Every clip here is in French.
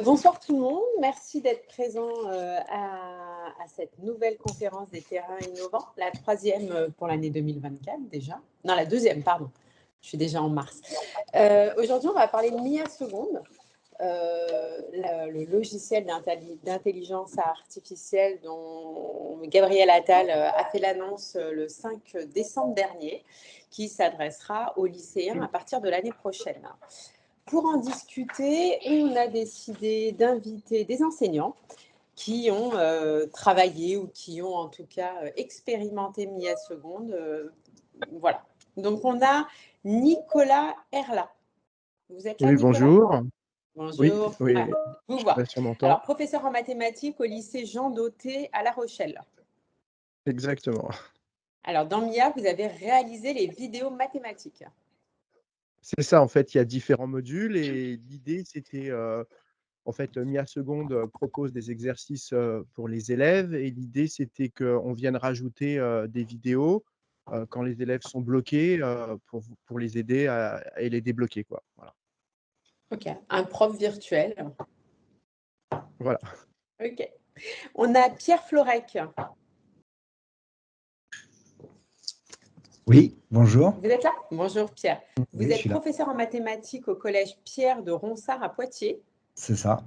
Bonsoir tout le monde, merci d'être présent à cette nouvelle conférence des terrains innovants, la troisième pour l'année 2024 déjà, non la deuxième pardon, je suis déjà en mars. Aujourd'hui on va parler de Mia Seconde, le logiciel d'intelligence artificielle dont Gabriel Attal a fait l'annonce le 5 décembre dernier, qui s'adressera aux lycéens à partir de l'année prochaine. Pour en discuter, on a décidé d'inviter des enseignants qui ont travaillé ou qui ont en tout cas expérimenté Mia Seconde. Voilà. Donc, on a Nicolas Herla. Vous êtes là, Oui, Nicolas? bonjour. Bonjour. Oui, Ah, vous je sais voir. pas si on m'entend. Alors, professeur en mathématiques au lycée Jean Dauté à La Rochelle. Exactement. Alors, dans Mia, vous avez réalisé les vidéos mathématiques. C'est ça, en fait, il y a différents modules et l'idée, c'était, en fait, Mia Seconde propose des exercices pour les élèves et l'idée, c'était qu'on vienne rajouter des vidéos quand les élèves sont bloqués pour les aider et les débloquer, quoi. Voilà. Ok, un prof virtuel. Voilà. Ok. On a Pierre Florec. Oui, bonjour. Vous êtes là? Bonjour Pierre. Vous Oui, je êtes suis là. professeur en mathématiques au collège Pierre de Ronsard à Poitiers. C'est ça.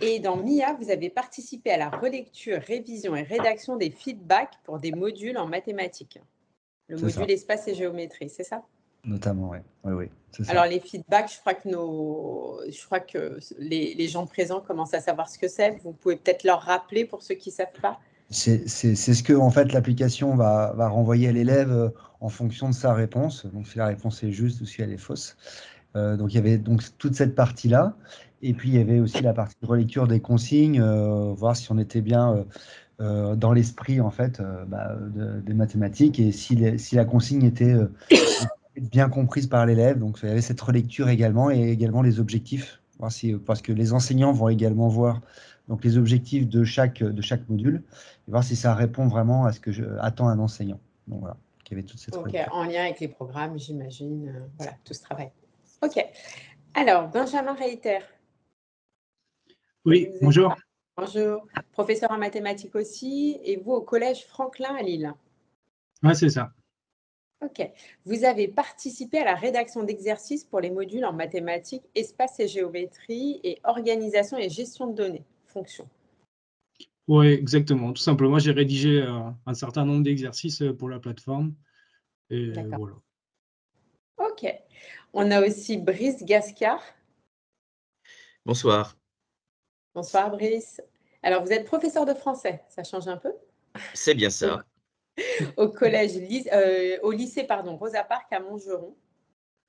Et dans MIA, vous avez participé à la relecture, révision et rédaction des feedbacks pour des modules en mathématiques. Le C'est ça. module espace et géométrie, c'est ça? Notamment, oui. Oui, c'est ça. Alors les feedbacks, je crois que les gens présents commencent à savoir ce que c'est. Vous pouvez peut-être leur rappeler pour ceux qui ne savent pas. C'est ce que en fait, l'application va renvoyer à l'élève en fonction de sa réponse. Donc, si la réponse est juste ou si elle est fausse. Donc, il y avait donc toute cette partie-là. Et puis, il y avait aussi la partie de relecture des consignes, voir si on était bien dans l'esprit en fait, des mathématiques et si la consigne était bien comprise par l'élève. Donc, il y avait cette relecture également et également les objectifs. Voir parce que les enseignants vont également voir donc, les objectifs de chaque module et voir si ça répond vraiment à ce que attend un enseignant. Donc voilà, il y avait toute cette relecture. En lien avec les programmes, j'imagine. Voilà, tout ce travail. OK. Alors, Benjamin Reiter. Oui, bonjour. Bonjour. Professeur en mathématiques aussi, et vous au collège Franklin à Lille. Oui, c'est ça. OK. Vous avez participé à la rédaction d'exercices pour les modules en mathématiques, espace et géométrie et organisation et gestion de données, fonctions. Oui, exactement. Tout simplement, j'ai rédigé un certain nombre d'exercices pour la plateforme. Et voilà. OK. On a aussi Brice Gascard. Bonsoir. Bonsoir Brice. Alors, vous êtes professeur de français, ça change un peu? C'est bien ça. Au lycée Rosa Parks à Montgeron.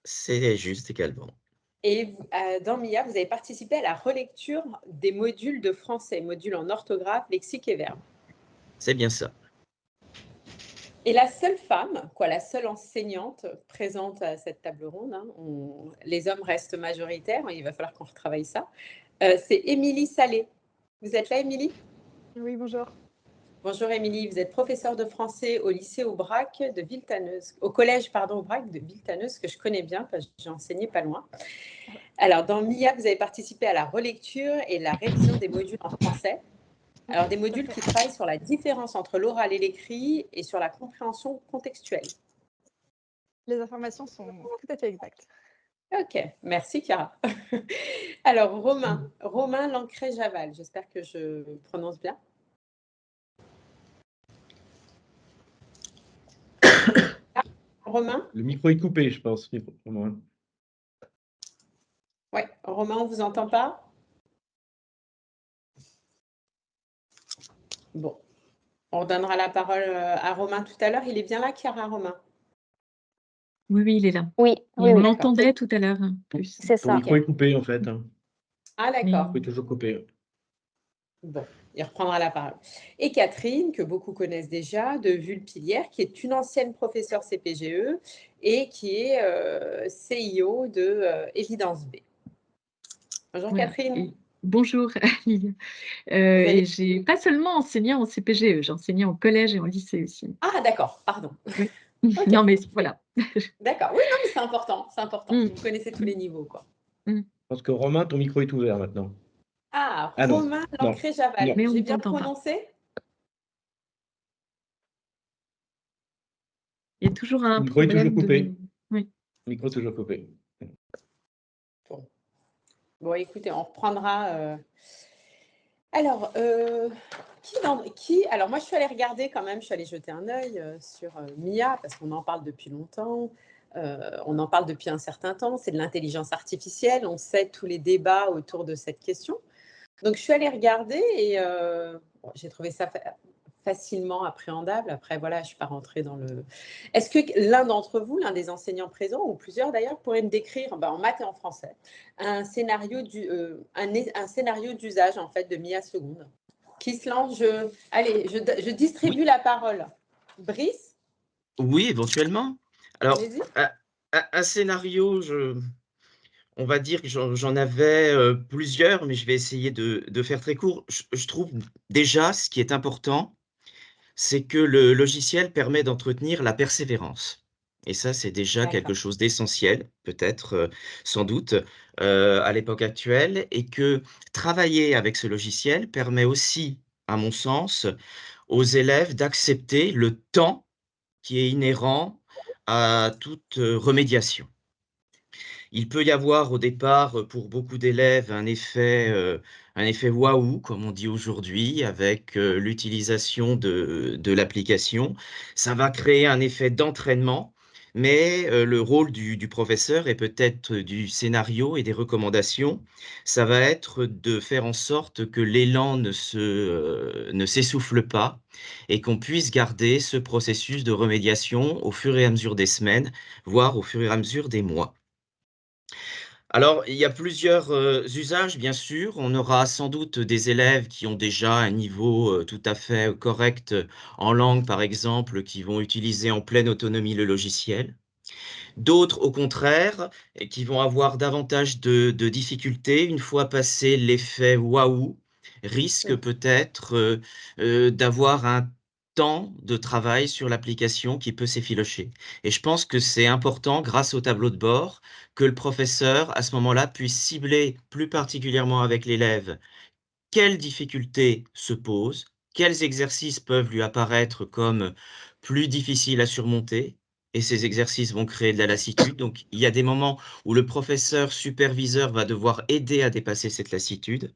C'est juste également. Et dans MIA, vous avez participé à la relecture des modules de français, modules en orthographe, lexique et verbe. C'est bien ça. Et la seule femme, la seule enseignante présente à cette table ronde, les hommes restent majoritaires, il va falloir qu'on retravaille ça, c'est Émilie Salé. Vous êtes là, Émilie? Oui, bonjour. Bonjour Émilie, vous êtes professeure de français au lycée Aubrac de Villetaneuse, au collège Aubrac de Villetaneuse, que je connais bien parce que j'ai enseigné pas loin. Alors, dans MIA, vous avez participé à la relecture et la révision des modules en français. Alors, des modules qui travaillent sur la différence entre l'oral et l'écrit et sur la compréhension contextuelle. Les informations sont tout à fait exactes. Ok, merci Chiara. Alors, Romain Lancret-Javal, j'espère que je prononce bien. Romain? Le micro est coupé, je pense. Oui, Romain, on ne vous entend pas? Bon, on redonnera la parole à Romain tout à l'heure. Il est bien là, Chiara, Romain? Oui, il est là. Oui, On l'entendait tout à l'heure. Plus. C'est ça. Le micro est coupé, en fait. Ah, d'accord. Le micro est toujours coupé. Bon, il reprendra la parole. Et Catherine, que beaucoup connaissent déjà, de Vulpilière, qui est une ancienne professeure CPGE et qui est CIO de Évidence B. Bonjour Voilà. Catherine. Bonjour Aline. Et j'ai pas seulement enseigné en CPGE, j'ai enseigné en collège et en lycée aussi. Ah d'accord, pardon. Oui. Okay. Non mais voilà. D'accord, oui, non mais c'est important, c'est important. Vous connaissez tous les niveaux, quoi. pense que Romain, ton micro est ouvert maintenant. Ah, Ah non, Romain non, Lancret-Javal. non. Mais on J'ai ne bien t'entend pas. prononcé? Il y a toujours un Le micro est toujours problème de... coupé. Oui. Micro toujours coupé. Bon. Bon, écoutez, on reprendra. Alors, alors moi, je suis allée regarder quand même, je suis allée jeter un œil sur Mia, parce qu'on en parle depuis longtemps. On en parle depuis un certain temps. C'est de l'intelligence artificielle. On sait tous les débats autour de cette question. Donc, je suis allée regarder et bon, j'ai trouvé ça facilement appréhendable. Après, voilà, je ne suis pas rentrée dans le... Est-ce que l'un d'entre vous, l'un des enseignants présents, ou plusieurs d'ailleurs, pourrait me décrire, en maths et en français, un scénario d'usage en fait de Mia Seconde? Qui se lance? Allez, je distribue Oui, la parole. Brice, oui, éventuellement. Alors, allez-y. un scénario, on va dire que j'en avais plusieurs, mais je vais essayer de faire très court. Je trouve déjà, ce qui est important, c'est que le logiciel permet d'entretenir la persévérance. Et ça, c'est déjà quelque D'accord. chose d'essentiel, peut-être, sans doute, à l'époque actuelle, et que travailler avec ce logiciel permet aussi, à mon sens, aux élèves d'accepter le temps qui est inhérent à toute remédiation. Il peut y avoir au départ, pour beaucoup d'élèves, un effet waouh, comme on dit aujourd'hui, avec l'utilisation de l'application. Ça va créer un effet d'entraînement, mais le rôle du professeur et peut-être du scénario et des recommandations, ça va être de faire en sorte que l'élan ne s'essouffle pas et qu'on puisse garder ce processus de remédiation au fur et à mesure des semaines, voire au fur et à mesure des mois. Alors, il y a plusieurs, usages, bien sûr. On aura sans doute des élèves qui ont déjà un niveau, tout à fait correct, en langue, par exemple, qui vont utiliser en pleine autonomie le logiciel. D'autres, au contraire, et qui vont avoir davantage de difficultés une fois passé l'effet waouh, risquent peut-être, d'avoir un temps de travail sur l'application qui peut s'effilocher. Et je pense que c'est important, grâce au tableau de bord, que le professeur, à ce moment-là, puisse cibler plus particulièrement avec l'élève quelles difficultés se posent, quels exercices peuvent lui apparaître comme plus difficiles à surmonter, et ces exercices vont créer de la lassitude. Donc, il y a des moments où le professeur superviseur va devoir aider à dépasser cette lassitude.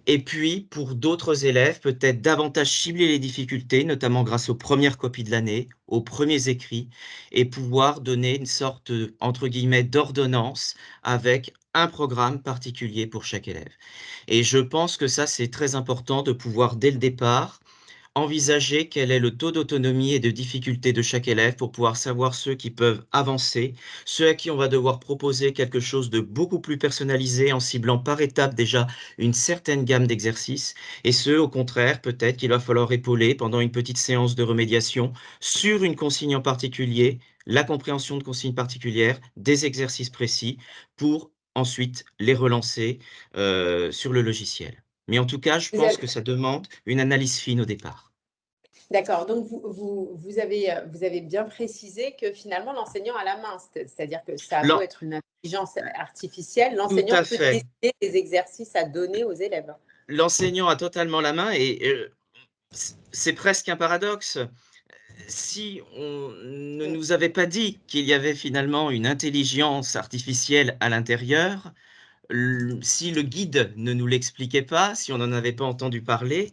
Et puis, pour d'autres élèves, peut-être davantage cibler les difficultés, notamment grâce aux premières copies de l'année, aux premiers écrits, et pouvoir donner une sorte, entre guillemets, «d'ordonnance» avec un programme particulier pour chaque élève. Et je pense que ça, c'est très important de pouvoir, dès le départ, envisager quel est le taux d'autonomie et de difficulté de chaque élève pour pouvoir savoir ceux qui peuvent avancer, ceux à qui on va devoir proposer quelque chose de beaucoup plus personnalisé en ciblant par étape déjà une certaine gamme d'exercices, et ceux, au contraire, peut-être qu'il va falloir épauler pendant une petite séance de remédiation sur une consigne en particulier, la compréhension de consignes particulières, des exercices précis, pour ensuite les relancer sur le logiciel. Mais en tout cas, je Vous pense avez- que ça demande une analyse fine au départ. D'accord. Donc, vous avez bien précisé que finalement, l'enseignant a la main. C'est-à-dire que ça a beau L'en être une intelligence artificielle, Tout l'enseignant à peut fait. décider des exercices à donner aux élèves. L'enseignant a totalement la main, et c'est presque un paradoxe. Si on ne nous avait pas dit qu'il y avait finalement une intelligence artificielle à l'intérieur, si le guide ne nous l'expliquait pas, si on n'en avait pas entendu parler,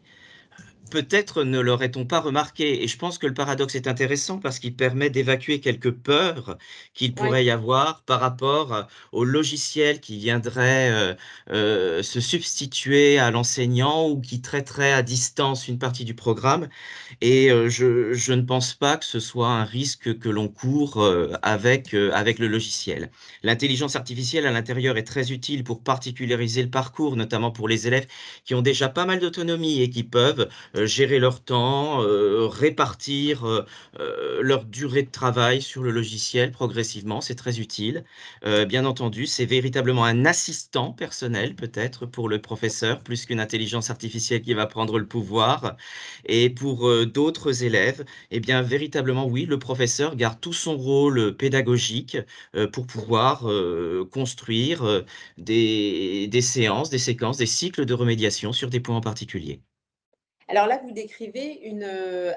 peut-être ne l'aurait-on pas remarqué. Et je pense que le paradoxe est intéressant parce qu'il permet d'évacuer quelques peurs qu'il Oui. pourrait y avoir par rapport au logiciel qui viendrait se substituer à l'enseignant ou qui traiterait à distance une partie du programme. Et je ne pense pas que ce soit un risque que l'on court avec le logiciel. L'intelligence artificielle à l'intérieur est très utile pour particulariser le parcours, notamment pour les élèves qui ont déjà pas mal d'autonomie et qui peuvent gérer leur temps, répartir leur durée de travail sur le logiciel progressivement, c'est très utile. Bien entendu, c'est véritablement un assistant personnel peut-être pour le professeur, plus qu'une intelligence artificielle qui va prendre le pouvoir. Et pour d'autres élèves, eh bien véritablement oui, le professeur garde tout son rôle pédagogique pour pouvoir construire des séances, des séquences, des cycles de remédiation sur des points en particulier. Alors là, vous décrivez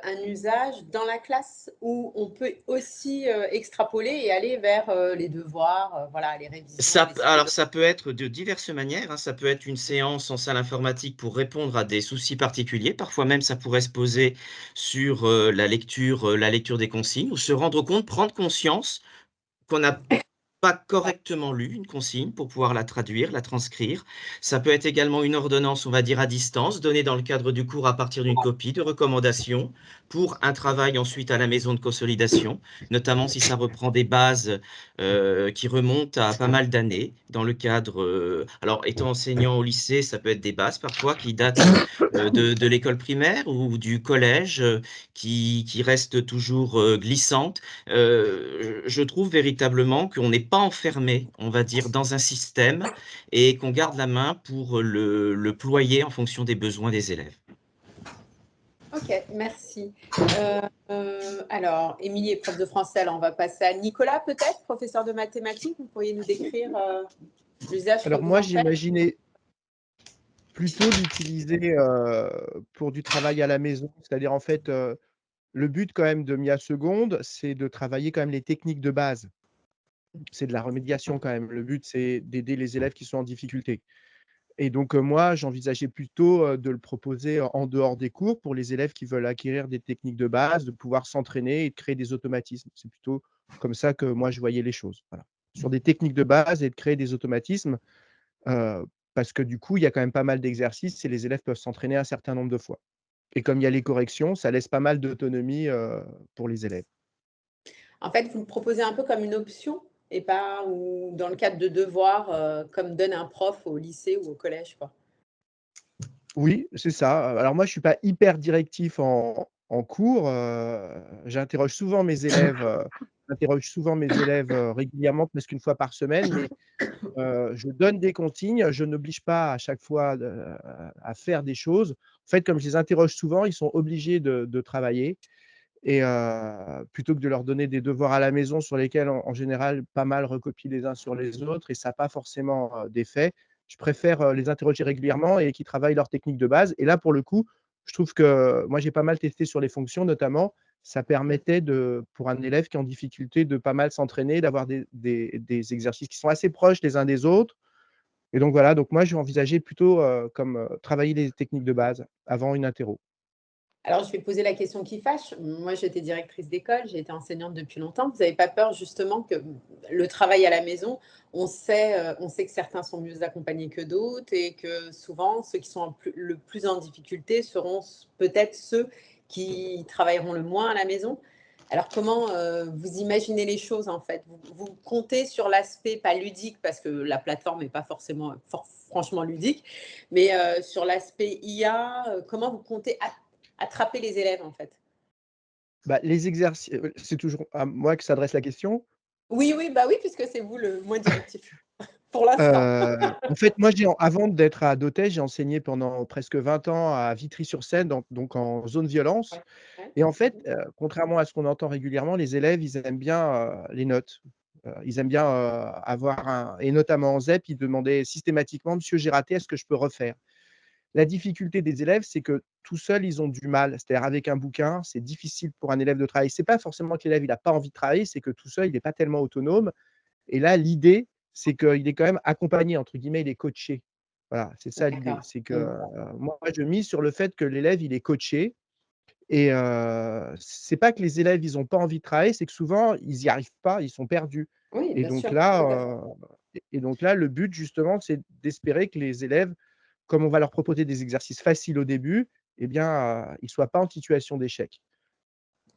un usage dans la classe où on peut aussi extrapoler et aller vers les devoirs, voilà, les révisions. Alors, ça peut être de diverses manières, hein. Ça peut être une séance en salle informatique pour répondre à des soucis particuliers. Parfois même, ça pourrait se poser sur la lecture des consignes ou se rendre compte, prendre conscience qu'on n'a pas correctement lu une consigne pour pouvoir la traduire, la transcrire. Ça peut être également une ordonnance, on va dire à distance, donnée dans le cadre du cours à partir d'une copie de recommandation pour un travail ensuite à la maison de consolidation, notamment si ça reprend des bases qui remontent à pas mal d'années dans le cadre. Alors, étant enseignant au lycée, ça peut être des bases parfois qui datent de l'école primaire ou du collège, qui restent toujours glissantes. Je trouve véritablement qu'on n'est pas enfermé, on va dire, dans un système et qu'on garde la main pour le ployer en fonction des besoins des élèves. Ok, merci. Alors, Émilie est prof de français, alors on va passer à Nicolas peut-être, professeur de mathématiques. Vous pourriez nous décrire l'usage que Alors vous moi, en faites? j'imaginais plutôt l'utiliser pour du travail à la maison. C'est-à-dire, en fait, le but quand même de Mia Seconde, c'est de travailler quand même les techniques de base. C'est de la remédiation quand même. Le but, c'est d'aider les élèves qui sont en difficulté. Et donc, moi, j'envisageais plutôt, de le proposer en dehors des cours pour les élèves qui veulent acquérir des techniques de base, de pouvoir s'entraîner et de créer des automatismes. C'est plutôt comme ça que moi je voyais les choses, voilà. Sur des techniques de base et de créer des automatismes, parce que du coup, il y a quand même pas mal d'exercices et les élèves peuvent s'entraîner un certain nombre de fois. Et comme il y a les corrections, ça laisse pas mal d'autonomie, pour les élèves. En fait, vous le proposez un peu comme une option et pas ou dans le cadre de devoirs, comme donne un prof au lycée ou au collège, quoi. Oui, c'est ça. Alors moi, je suis pas hyper directif en cours, j'interroge souvent mes élèves, régulièrement, presque une fois par semaine, mais je donne des consignes, je n'oblige pas à chaque fois à faire des choses. En fait, comme je les interroge souvent, ils sont obligés de travailler et plutôt que de leur donner des devoirs à la maison sur lesquels en général pas mal recopient les uns sur les autres et ça a pas forcément, d'effet. Je préfère, les interroger régulièrement et qu'ils travaillent leurs techniques de base et là, pour le coup, je trouve que moi, j'ai pas mal testé sur les fonctions notamment. Ça permettait pour un élève qui est en difficulté de pas mal s'entraîner, d'avoir des exercices qui sont assez proches les uns des autres et donc voilà, donc moi, je vais envisager plutôt, comme, travailler les techniques de base avant une interro. Alors, je vais poser la question qui fâche. Moi, j'étais directrice d'école, j'ai été enseignante depuis longtemps. Vous n'avez pas peur justement que le travail à la maison, on sait que certains sont mieux accompagnés que d'autres et que souvent, ceux qui sont le plus en difficulté seront peut-être ceux qui travailleront le moins à la maison. Alors, comment vous imaginez les choses en fait? Vous comptez sur l'aspect pas ludique parce que la plateforme n'est pas forcément franchement ludique, mais sur l'aspect IA, comment vous comptez attraper les élèves, en fait? Bah, les exercices, c'est toujours à moi que s'adresse la question? Oui, oui, bah oui, puisque c'est vous le moins directif, pour l'instant. En fait, moi, avant d'être à Dautet, j'ai enseigné pendant presque 20 ans à Vitry-sur-Seine, donc en zone violence Ouais, ouais. et en fait, contrairement à ce qu'on entend régulièrement, les élèves, ils aiment bien, les notes. Ils aiment bien, avoir et notamment en ZEP, ils demandaient systématiquement: «Monsieur, j'ai raté, est-ce que je peux refaire?» La difficulté des élèves, c'est que tout seuls, ils ont du mal. C'est-à-dire avec un bouquin, c'est difficile pour un élève de travailler. C'est pas forcément que l'élève, il a pas envie de travailler, c'est que tout seul, il est pas tellement autonome et là, l'idée, c'est qu'il est quand même «accompagné», entre guillemets, il est coaché. Voilà, c'est ça l'idée. D'accord. C'est que, moi, je mise sur le fait que l'élève, il est coaché et c'est pas que les élèves, ils ont pas envie de travailler, c'est que souvent, ils y arrivent pas, ils sont perdus Oui, et bien donc sûr, tout à fait. là, le but, justement, c'est d'espérer que les élèves, comme on va leur proposer des exercices faciles au début, eh bien, ils soient pas en situation d'échec.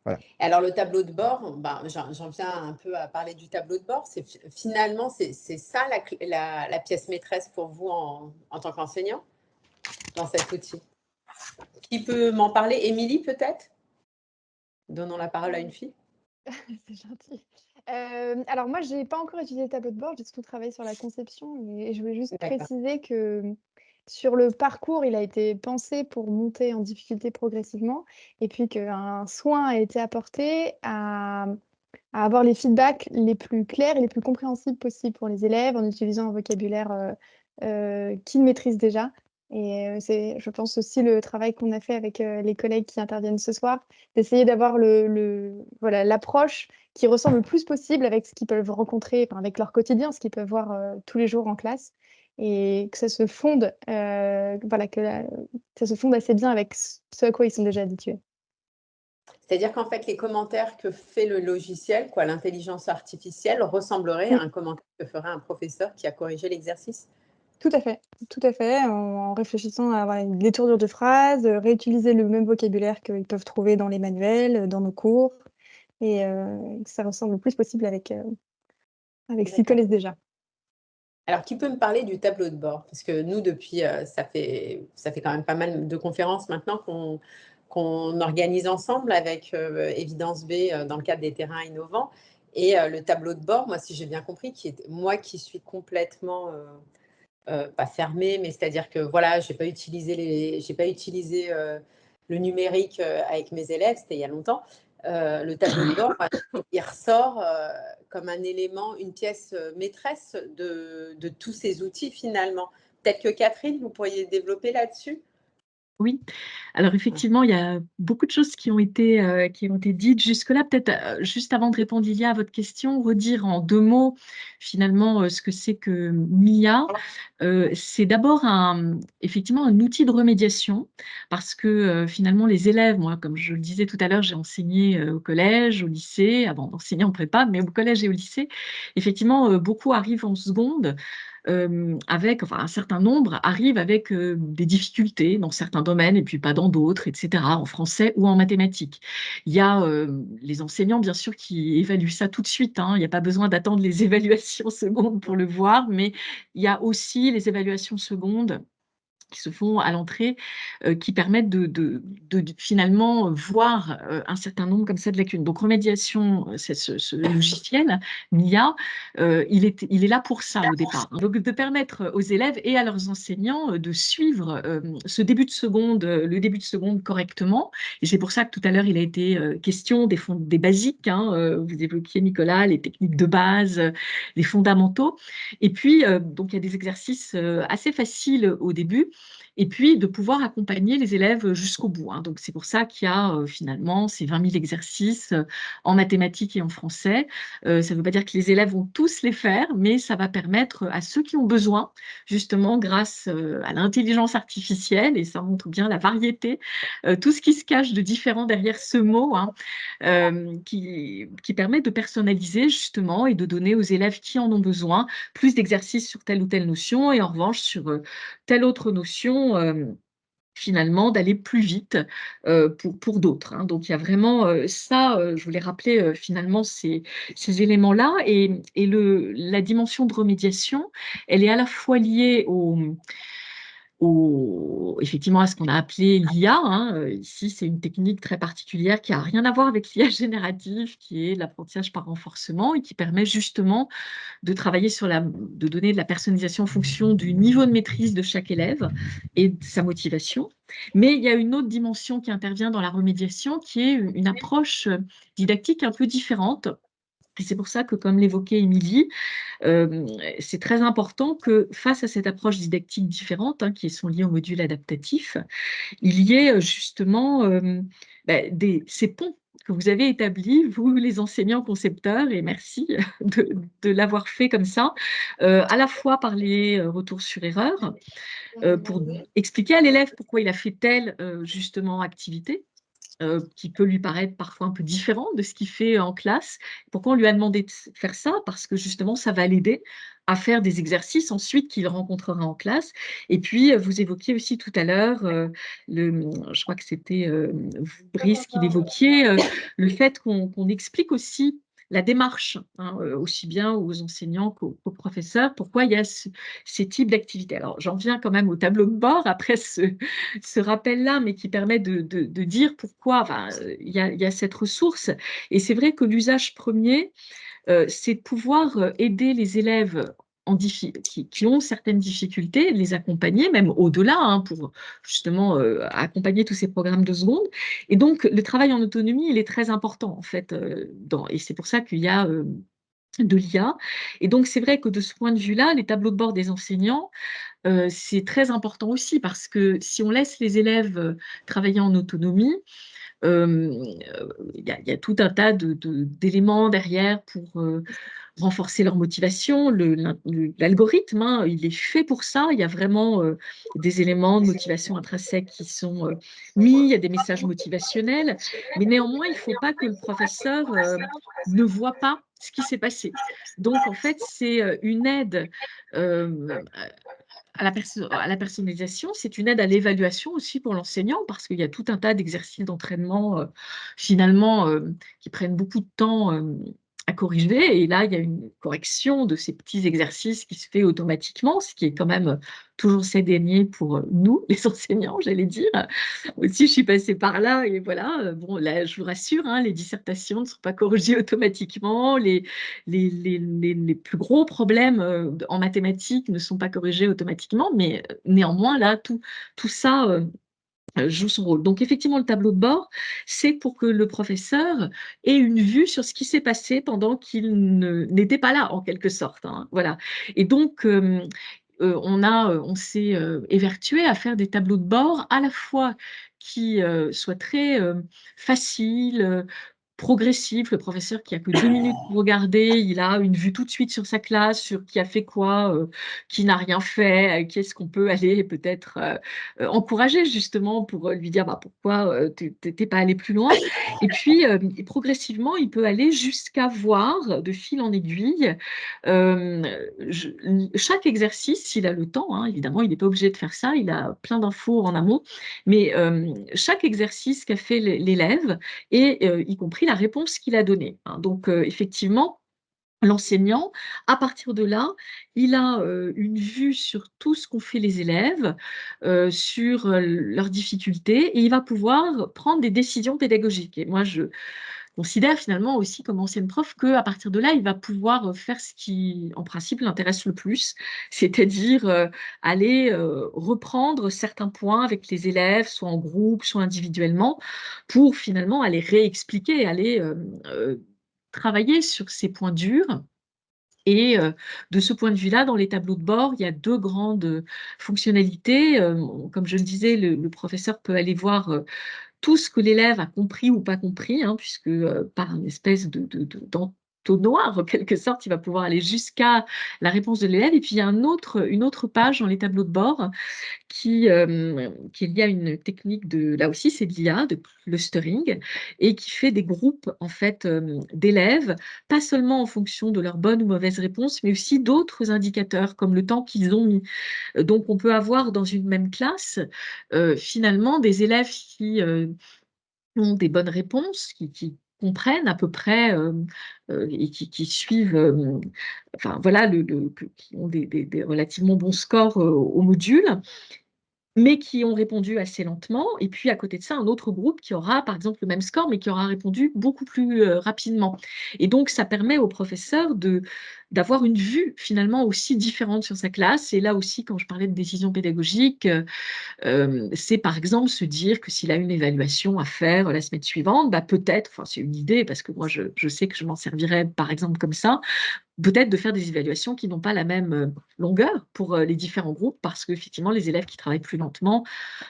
Voilà. Alors le tableau de bord, ben, j'en viens un peu à parler du tableau de bord. Finalement, c'est ça la pièce maîtresse pour vous en tant qu'enseignant, dans cet outil? Qui peut m'en parler? Émilie, peut-être? Donnons la parole à une fille. C'est gentil. Alors moi, j'ai pas encore utilisé le tableau de bord, j'ai surtout travaillé sur la conception et je voulais juste D'accord. préciser que sur le parcours, il a été pensé pour monter en difficulté progressivement et puis qu'un soin a été apporté à avoir les feedbacks les plus clairs et les plus compréhensibles possibles pour les élèves en utilisant un vocabulaire qu'ils maîtrisent déjà. Et c'est, je pense, aussi le travail qu'on a fait avec les collègues qui interviennent ce soir, d'essayer d'avoir voilà, l'approche qui ressemble le plus possible avec ce qu'ils peuvent rencontrer, enfin, avec leur quotidien, ce qu'ils peuvent voir tous les jours en classe, et que ça se fonde, voilà, ça se fonde assez bien avec ce à quoi ils sont déjà habitués. C'est-à-dire qu'en fait, les commentaires que fait le logiciel, quoi, l'intelligence artificielle, ressembleraient à un commentaire que ferait un professeur qui a corrigé l'exercice? Tout à fait, en réfléchissant à voilà, des tournures de phrases, réutiliser le même vocabulaire qu'ils peuvent trouver dans les manuels, dans nos cours, et que ça ressemble le plus possible avec ce qu'ils connaissent déjà. Alors, qui peut me parler du tableau de bord? Parce que nous, depuis, ça fait quand même pas mal de conférences maintenant qu'on organise ensemble avec Évidence B dans le cadre des terrains innovants. Et le tableau de bord, moi, si j'ai bien compris, moi qui suis complètement, pas fermée, mais c'est-à-dire que voilà, j'ai pas utilisé le numérique avec mes élèves, c'était il y a longtemps. Le tableau de bord, il ressort comme un élément, une pièce maîtresse de tous ces outils finalement. Peut-être que Catherine, vous pourriez développer là-dessus? Oui, alors effectivement, il y a beaucoup de choses qui ont été dites jusque-là. Peut-être juste avant de répondre, Lilia, à votre question, redire en 2 mots finalement ce que c'est que MIA. C'est d'abord effectivement un outil de remédiation parce que finalement les élèves, moi comme je le disais tout à l'heure, j'ai enseigné au collège, au lycée, avant d'enseigner en prépa, mais au collège et au lycée, effectivement beaucoup arrivent en seconde. Un certain nombre arrivent avec des difficultés dans certains domaines et puis pas dans d'autres, etc., en français ou en mathématiques. Il y a les enseignants, bien sûr, qui évaluent ça tout de suite, hein. Il n'y a pas besoin d'attendre les évaluations secondes pour le voir, mais il y a aussi les évaluations secondes qui se font à l'entrée, qui permettent de finalement voir un certain nombre comme ça de lacunes. Donc remédiation, c'est ce logiciel MIA, il est là pour ça au départ. Donc de permettre aux élèves et à leurs enseignants de suivre ce début de seconde, le début de seconde correctement. Et c'est pour ça que tout à l'heure il a été question des basiques, hein, vous évoquiez Nicolas, les techniques de base, les fondamentaux. Et puis donc il y a des exercices assez faciles au début. Et puis de pouvoir accompagner les élèves jusqu'au bout, hein. Donc c'est pour ça qu'il y a finalement ces 20 000 exercices en mathématiques et en français. Ça ne veut pas dire que les élèves vont tous les faire, mais ça va permettre à ceux qui ont besoin, justement grâce à l'intelligence artificielle, et ça montre bien la variété, tout ce qui se cache de différent derrière ce mot, hein, qui permet de personnaliser justement et de donner aux élèves qui en ont besoin plus d'exercices sur telle ou telle notion, et en revanche sur telle autre notion, finalement, d'aller plus vite pour d'autres, hein. Donc, il y a vraiment ça, je voulais rappeler finalement ces éléments-là. Et la dimension de remédiation, elle est à la fois liée effectivement à ce qu'on a appelé l'IA, hein. Ici, c'est une technique très particulière qui n'a rien à voir avec l'IA générative, qui est l'apprentissage par renforcement et qui permet justement de travailler de donner de la personnalisation en fonction du niveau de maîtrise de chaque élève et de sa motivation. Mais il y a une autre dimension qui intervient dans la remédiation, qui est une approche didactique un peu différente. Et c'est pour ça que, comme l'évoquait Émilie, c'est très important que face à cette approche didactique différente, hein, qui sont liées au module adaptatif, il y ait justement ces ponts que vous avez établis, vous les enseignants concepteurs, et merci de l'avoir fait comme ça, à la fois par les retours sur erreur, pour expliquer à l'élève pourquoi il a fait telle justement activité, qui peut lui paraître parfois un peu différent de ce qu'il fait en classe. Pourquoi on lui a demandé de faire ça? Parce que justement, ça va l'aider à faire des exercices ensuite qu'il rencontrera en classe. Et puis, vous évoquiez aussi tout à l'heure, je crois que c'était vous, Brice, qui l'évoquiez, le fait qu'on explique aussi la démarche, hein, aussi bien aux enseignants qu'aux professeurs, pourquoi il y a ces types d'activités. Alors, j'en viens quand même au tableau de bord après ce rappel-là, mais qui permet de dire pourquoi enfin, il y a cette ressource. Et c'est vrai que l'usage premier, c'est de pouvoir aider les élèves qui ont certaines difficultés, les accompagner, même au-delà, hein, pour justement accompagner tous ces programmes de seconde. Et donc, le travail en autonomie, il est très important, en fait, et c'est pour ça qu'il y a de l'IA. Et donc, c'est vrai que de ce point de vue-là, les tableaux de bord des enseignants, c'est très important aussi, parce que si on laisse les élèves travailler en autonomie, il y a tout un tas d'éléments derrière pour renforcer leur motivation. L'algorithme, hein, il est fait pour ça. Il y a vraiment des éléments de motivation intrinsèque qui sont mis, il y a des messages motivationnels, mais néanmoins, il ne faut pas que le professeur ne voit pas ce qui s'est passé. Donc, en fait, c'est une aide à la personnalisation, c'est une aide à l'évaluation aussi pour l'enseignant, parce qu'il y a tout un tas d'exercices d'entraînement, finalement, qui prennent beaucoup de temps à corriger. Et là, il y a une correction de ces petits exercices qui se fait automatiquement, ce qui est quand même toujours assez dénié pour nous, les enseignants, j'allais dire. Aussi, je suis passée par là, et voilà. Bon, là, je vous rassure, hein, les dissertations ne sont pas corrigées automatiquement, les plus gros problèmes en mathématiques ne sont pas corrigés automatiquement, mais néanmoins, là, tout ça joue son rôle. Donc, effectivement, le tableau de bord, c'est pour que le professeur ait une vue sur ce qui s'est passé pendant qu'il n'était pas là, en quelque sorte, hein, voilà. Et donc, on s'est évertué à faire des tableaux de bord à la fois qui soient très faciles, progressif. Le professeur qui a que 2 minutes pour regarder, il a une vue tout de suite sur sa classe, sur qui a fait quoi, qui n'a rien fait, qui est-ce qu'on peut aller peut-être encourager justement pour lui dire bah, pourquoi tu n'es pas allé plus loin. Et puis, progressivement, il peut aller jusqu'à voir de fil en aiguille chaque exercice, s'il a le temps, hein, évidemment, il n'est pas obligé de faire ça, il a plein d'infos en amont, mais chaque exercice qu'a fait l'élève, et y compris la réponse qu'il a donnée, hein. Donc, effectivement, l'enseignant, à partir de là, il a une vue sur tout ce qu'ont fait les élèves, sur leurs difficultés, et il va pouvoir prendre des décisions pédagogiques. Et moi, je considère finalement aussi comme ancienne prof qu'à partir de là, il va pouvoir faire ce qui, en principe, l'intéresse le plus, c'est-à-dire aller reprendre certains points avec les élèves, soit en groupe, soit individuellement, pour finalement aller réexpliquer, aller travailler sur ces points durs. Et de ce point de vue-là, dans les tableaux de bord, il y a 2 grandes fonctionnalités. Comme je le disais, le professeur peut aller voir tout ce que l'élève a compris ou pas compris, hein, puisque par une espèce d'entonnoir, en quelque sorte, il va pouvoir aller jusqu'à la réponse de l'élève. Et puis, il y a une autre page dans les tableaux de bord qu'il y a une technique là aussi, c'est de l'IA, de clustering, et qui fait des groupes, en fait, d'élèves, pas seulement en fonction de leurs bonnes ou mauvaises réponses, mais aussi d'autres indicateurs, comme le temps qu'ils ont mis. Donc, on peut avoir dans une même classe, finalement, des élèves qui ont des bonnes réponses, qui comprennent à peu près et qui suivent, enfin voilà, qui ont des relativement bons scores au module, mais qui ont répondu assez lentement. Et puis, à côté de ça, un autre groupe qui aura, par exemple, le même score, mais qui aura répondu beaucoup plus rapidement. Et donc, ça permet au professeur d'avoir une vue finalement aussi différente sur sa classe. Et là aussi, quand je parlais de décision pédagogique, c'est par exemple se dire que s'il a une évaluation à faire la semaine suivante, bah peut-être, enfin c'est une idée, parce que moi je sais que je m'en servirais par exemple comme ça, peut-être de faire des évaluations qui n'ont pas la même longueur pour les différents groupes, parce qu'effectivement, les élèves qui travaillent plus lentement,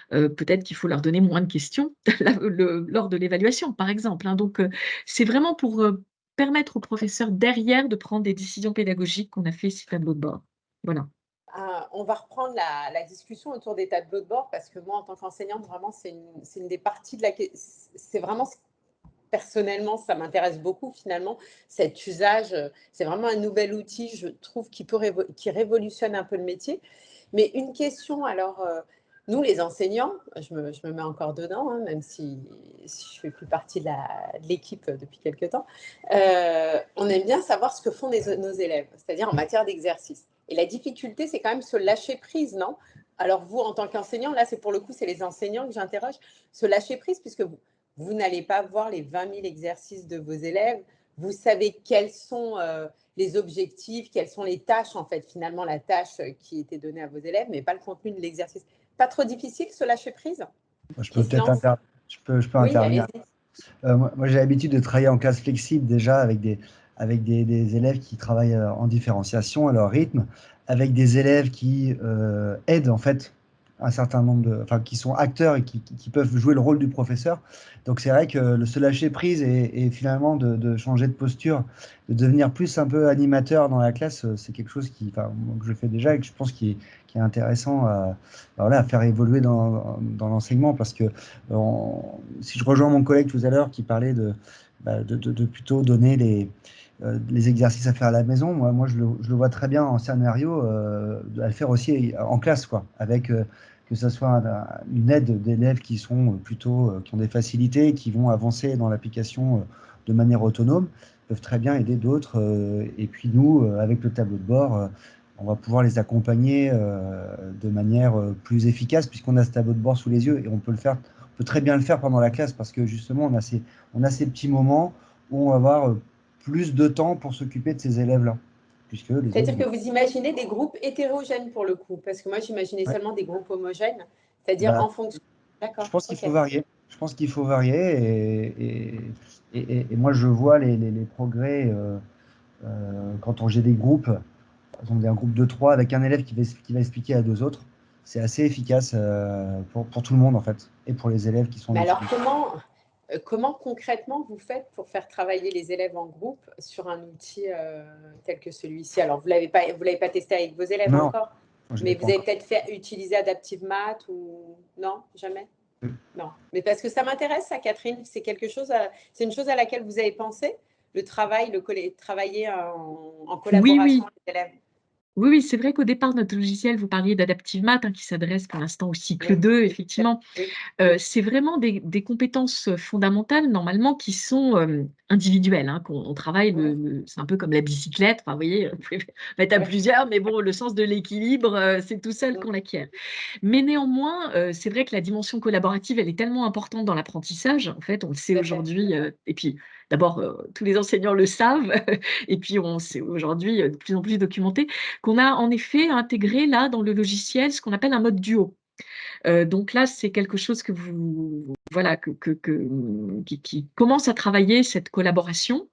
peut-être qu'il faut leur donner moins de questions lors de l'évaluation, par exemple, hein. Donc, c'est vraiment pour permettre aux professeurs derrière de prendre des décisions pédagogiques qu'on a fait ces tableaux de bord. Voilà. On va reprendre la discussion autour des tableaux de bord, parce que moi, en tant qu'enseignante, vraiment, c'est une des parties c'est vraiment personnellement, ça m'intéresse beaucoup finalement, cet usage. C'est vraiment un nouvel outil, je trouve, qui révolutionne un peu le métier. Mais une question, alors, nous, les enseignants, je me mets encore dedans, hein, même si je ne fais plus partie de l'équipe depuis quelques temps, on aime bien savoir ce que font nos élèves, c'est-à-dire en matière d'exercice. Et la difficulté, c'est quand même se lâcher prise, non? Alors vous, en tant qu'enseignant, là, pour le coup, c'est les enseignants que j'interroge, se lâcher prise, puisque vous n'allez pas voir les 20 000 exercices de vos élèves, vous savez quels sont les objectifs, quelles sont les tâches, en fait, finalement, la tâche qui était donnée à vos élèves, mais pas le contenu de l'exercice. Pas trop difficile, se lâcher prise? Je peux peut-être Oui, intervenir. allez-y. Moi, j'ai l'habitude de travailler en classe flexible déjà avec des élèves qui travaillent en différenciation à leur rythme, avec des élèves qui aident en fait un certain nombre enfin, qui sont acteurs et qui peuvent jouer le rôle du professeur. Donc c'est vrai que se lâcher prise et finalement de changer de posture, de devenir plus un peu animateur dans la classe, c'est quelque chose que je fais déjà et que je pense qui est intéressant à faire évoluer dans l'enseignement parce que si je rejoins mon collègue tout à l'heure qui parlait de plutôt donner les exercices à faire à la maison, moi je le vois très bien en scénario, à le faire aussi en classe, quoi, avec que ce soit une aide d'élèves qui sont plutôt, qui ont des facilités, qui vont avancer dans l'application de manière autonome, peuvent très bien aider d'autres. Et puis nous, avec le tableau de bord, on va pouvoir les accompagner de manière plus efficace puisqu'on a ce tableau de bord sous les yeux et on peut très bien le faire pendant la classe parce que justement on a ces petits moments où on va avoir plus de temps pour s'occuper de ces élèves-là. C'est-à-dire que vous imaginez des groupes hétérogènes pour le coup, parce que moi j'imaginais seulement des groupes homogènes, c'est-à-dire en fonction. D'accord. Je pense qu'il faut varier. Je pense qu'il faut varier et moi je vois les progrès quand j'ai des groupes. Par exemple, un groupe de 3 avec un élève qui va expliquer à 2 autres, c'est assez efficace pour tout le monde en fait, et pour les élèves qui sont. Mais alors comment concrètement vous faites pour faire travailler les élèves en groupe sur un outil tel que celui-ci? Alors vous l'avez pas testé avec vos élèves encore, mais vous avez peut-être fait utiliser Adaptive Math ou non, jamais? Non, mais parce que ça m'intéresse, ça, Catherine. C'est une chose à laquelle vous avez pensé, travailler en collaboration avec les élèves. Oui, c'est vrai qu'au départ, notre logiciel, vous parliez d'Adaptive Math, qui s'adresse pour l'instant au cycle 2, effectivement. C'est vraiment des compétences fondamentales, normalement, qui sont individuelles. Qu'on travaille, c'est un peu comme la bicyclette. Enfin, vous voyez, vous pouvez mettre à plusieurs, mais bon, le sens de l'équilibre, c'est tout seul qu'on l'acquiert. Mais néanmoins, c'est vrai que la dimension collaborative, elle est tellement importante dans l'apprentissage. En fait, on le sait aujourd'hui. Et puis, d'abord, tous les enseignants le savent. Et puis, on sait aujourd'hui de plus en plus documenté qu'on a en effet intégré là dans le logiciel ce qu'on appelle un mode duo. Donc là, c'est quelque chose qui commence à travailler cette collaboration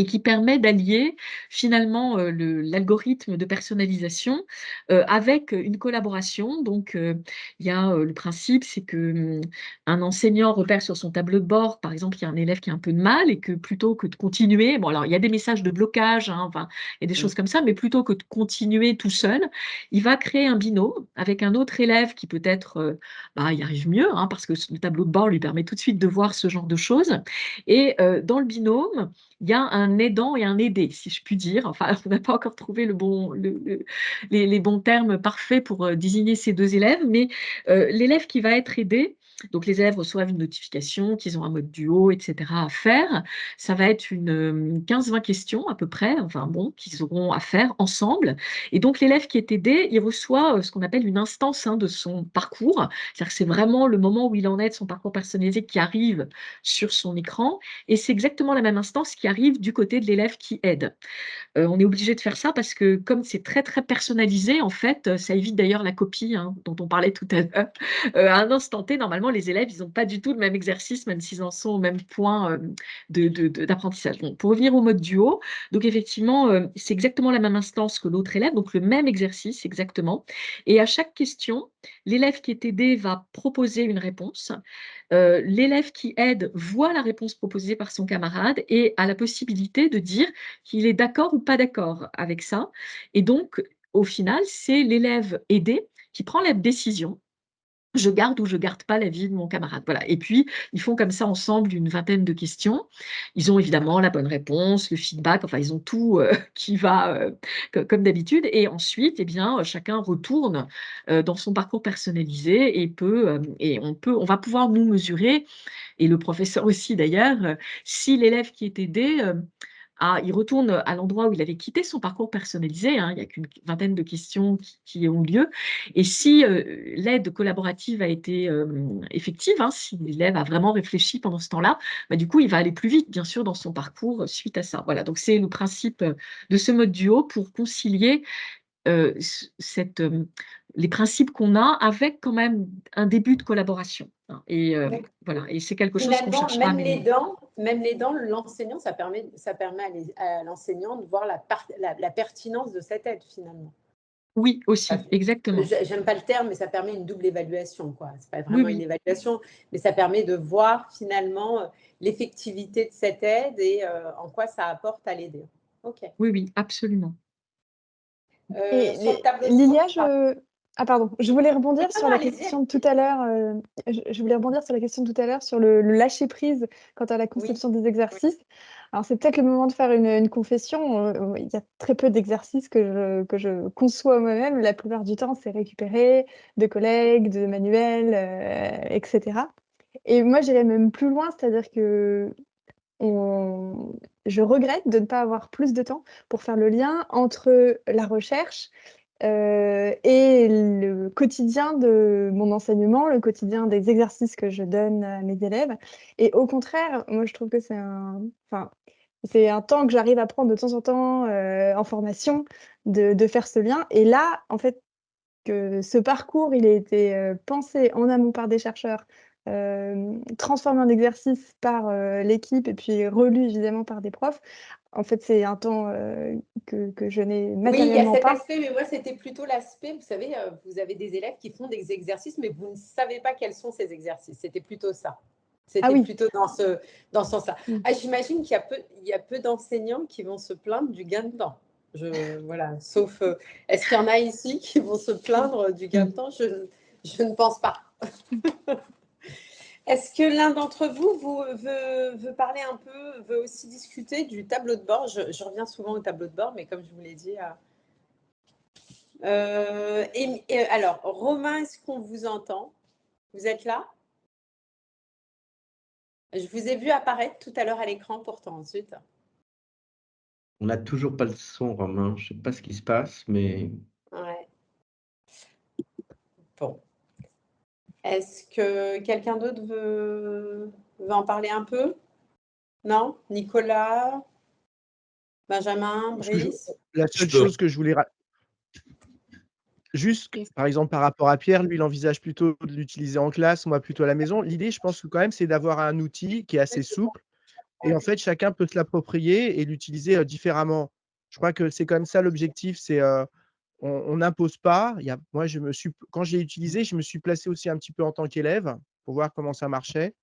et qui permet d'allier finalement l'algorithme de personnalisation avec une collaboration. Donc, il y a le principe, c'est que un enseignant repère sur son tableau de bord, par exemple, il y a un élève qui a un peu de mal et que plutôt que de continuer, bon alors il y a des messages de blocage, enfin, il y a des choses comme ça, mais plutôt que de continuer tout seul, il va créer un binôme avec un autre élève qui peut-être y arrive mieux, parce que le tableau de bord lui permet tout de suite de voir ce genre de choses. Et dans le binôme, il y a un aidant et un aidé, si je puis dire. Enfin, on n'a pas encore trouvé les bons termes parfaits pour désigner ces deux élèves, mais l'élève qui va être aidé, donc les élèves reçoivent une notification qu'ils ont un mode duo, etc. à faire. Ça va être une 15-20 questions à peu près, qu'ils auront à faire ensemble. Et donc l'élève qui est aidé, il reçoit ce qu'on appelle une instance de son parcours. C'est-à-dire que c'est vraiment le moment où il en est de son parcours personnalisé qui arrive sur son écran. Et c'est exactement la même instance qui arrive du côté de l'élève qui aide. On est obligé de faire ça parce que comme c'est très très personnalisé, en fait, ça évite d'ailleurs la copie dont on parlait tout à l'heure. À un instant T, normalement, les élèves, ils n'ont pas du tout le même exercice, même s'ils en sont au même point d'apprentissage. Bon, pour revenir au mode duo, donc effectivement, c'est exactement la même instance que l'autre élève, donc le même exercice exactement. Et à chaque question, l'élève qui est aidé va proposer une réponse. L'élève qui aide voit la réponse proposée par son camarade et a la possibilité de dire qu'il est d'accord ou pas d'accord avec ça. Et donc, au final, c'est l'élève aidé qui prend la décision je garde ou je garde pas l'avis de mon camarade. Voilà. Et puis, ils font comme ça ensemble une vingtaine de questions. Ils ont évidemment la bonne réponse, le feedback, enfin, ils ont tout qui va comme d'habitude. Et ensuite, eh bien, chacun retourne dans son parcours personnalisé et on va pouvoir nous mesurer, et le professeur aussi d'ailleurs, si l'élève qui est aidé il retourne à l'endroit où il avait quitté son parcours personnalisé, hein, il n'y a qu'une vingtaine de questions qui ont lieu. Et si l'aide collaborative a été effective, hein, si l'élève a vraiment réfléchi pendant ce temps-là, bah, du coup, il va aller plus vite, bien sûr, dans son parcours suite à ça. Voilà, donc c'est le principe de ce mode duo pour concilier les principes qu'on a avec quand même un début de collaboration. Hein. Et voilà, et c'est quelque chose qu'on Finalement, cherche pas à mener. même les dents, l'enseignant, ça permet à l'enseignant de voir la pertinence de cette aide, finalement. Oui, aussi, exactement. J'aime pas le terme, mais ça permet une double évaluation, quoi. C'est pas Oui, vraiment oui. une évaluation, mais ça permet de voir finalement l'effectivité de cette aide et en quoi ça apporte à l'aider. Ok. Oui, oui, absolument. Et Sur le tableau de Lilia, bord, ah pardon, je voulais rebondir sur la allez-y. question de tout à l'heure. Je voulais rebondir sur la question de tout à l'heure sur le lâcher prise quant à la conception des exercices. Alors c'est peut-être le moment de faire une confession. Il y a très peu d'exercices que je conçois moi-même. La plupart du temps, c'est récupéré de collègues, de manuels, etc. Et moi, j'irais même plus loin, c'est-à-dire que je regrette de ne pas avoir plus de temps pour faire le lien entre la recherche et le quotidien de mon enseignement, le quotidien des exercices que je donne à mes élèves. Et au contraire, moi, je trouve que c'est un temps que j'arrive à prendre de temps en temps en formation, de faire ce lien. Et là, en fait, que ce parcours, il a été pensé en amont par des chercheurs, transformé en exercice par l'équipe et puis relu évidemment par des profs. En fait, c'est un temps que je n'ai Oui, il y a matériellement cet pas. aspect, mais moi, c'était plutôt l'aspect, vous savez, vous avez des élèves qui font des exercices, mais vous ne savez pas quels sont ces exercices. C'était plutôt ça. C'était oui. plutôt dans ce sens-là. Mm. J'imagine qu'il y a peu d'enseignants qui vont se plaindre du gain de temps. Voilà, sauf, est-ce qu'il y en a ici qui vont se plaindre du gain de temps? Je ne pense pas. Est-ce que l'un d'entre vous veut parler un peu, veut aussi discuter du tableau de bord? Je reviens souvent au tableau de bord, mais comme je vous l'ai dit. Alors, Romain, est-ce qu'on vous entend? Vous êtes là? Je vous ai vu apparaître tout à l'heure à l'écran pourtant ensuite. On n'a toujours pas le son, Romain. Je ne sais pas ce qui se passe, mais... Ouais. Bon. Est-ce que quelqu'un d'autre veut en parler un peu? Non? Nicolas? Benjamin? Brice? La seule chose que je voulais juste, par exemple, par rapport à Pierre, lui, il envisage plutôt de l'utiliser en classe, moi plutôt à la maison. L'idée, je pense que quand même, c'est d'avoir un outil qui est assez souple et en fait, chacun peut se l'approprier et l'utiliser différemment. Je crois que c'est quand même ça l'objectif, c'est on n'impose pas. Moi, quand je l'ai utilisé, je me suis placé aussi un petit peu en tant qu'élève pour voir comment ça marchait.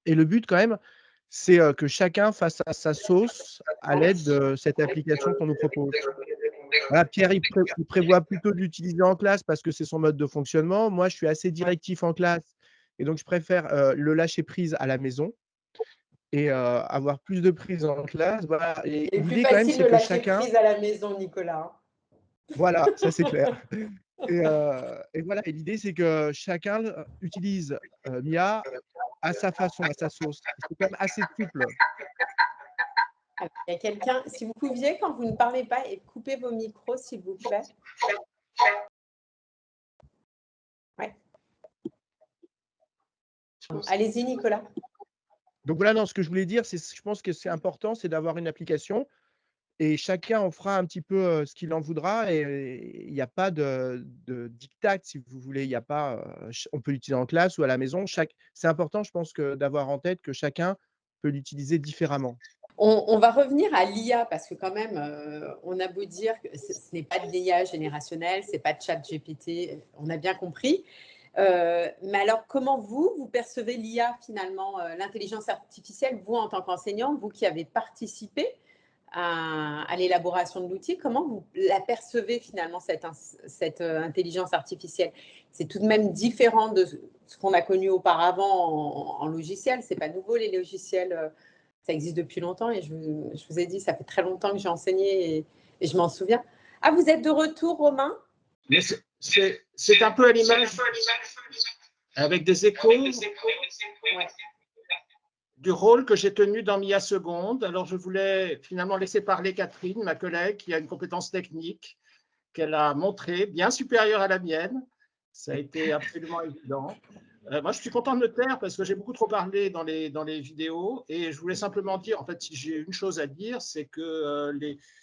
Et le but, quand même, c'est que chacun fasse à sa sauce à l'aide de cette application qu'on nous propose. Voilà, Pierre, il prévoit plutôt de l'utiliser en classe parce que c'est son mode de fonctionnement. Moi, je suis assez directif en classe et donc je préfère le lâcher prise à la maison et avoir plus de prise en classe. Voilà. Et Il est plus l'idée, quand même, facile c'est de que lâcher chacun… prise à la maison, Nicolas. Voilà, ça c'est clair. Et voilà, et l'idée, c'est que chacun utilise Mia à sa façon, à sa sauce. C'est quand même assez souple. Il y a quelqu'un, si vous pouviez, quand vous ne parlez pas, et couper vos micros, s'il vous plaît. Ouais. Allez-y, Nicolas. Donc voilà, non, ce que je voulais dire, je pense que c'est important, c'est d'avoir une application et chacun en fera un petit peu ce qu'il en voudra et il n'y a pas de diktat, si vous voulez. Il y a pas, on peut l'utiliser en classe ou à la maison. C'est important, je pense, d'avoir en tête que chacun peut l'utiliser différemment. On va revenir à l'IA parce que quand même, on a beau dire que ce n'est pas de l'IA générationnelle, ce n'est pas de ChatGPT, on a bien compris. Mais alors, comment vous percevez l'IA finalement, l'intelligence artificielle, vous en tant qu'enseignant, vous qui avez participé à l'élaboration de l'outil. Comment vous l'apercevez finalement, cette intelligence artificielle? C'est tout de même différent de ce qu'on a connu auparavant en logiciel. Ce n'est pas nouveau, les logiciels. Ça existe depuis longtemps et je vous ai dit, ça fait très longtemps que j'ai enseigné et je m'en souviens. Ah, vous êtes de retour, Romain? Mais c'est un peu à l'image, avec des échos, du rôle que j'ai tenu dans Mia Seconde. Alors, je voulais finalement laisser parler Catherine, ma collègue, qui a une compétence technique qu'elle a montrée, bien supérieure à la mienne. Ça a été absolument évident. Moi, je suis content de me taire parce que j'ai beaucoup trop parlé dans les vidéos et je voulais simplement dire, en fait, si j'ai une chose à dire, c'est que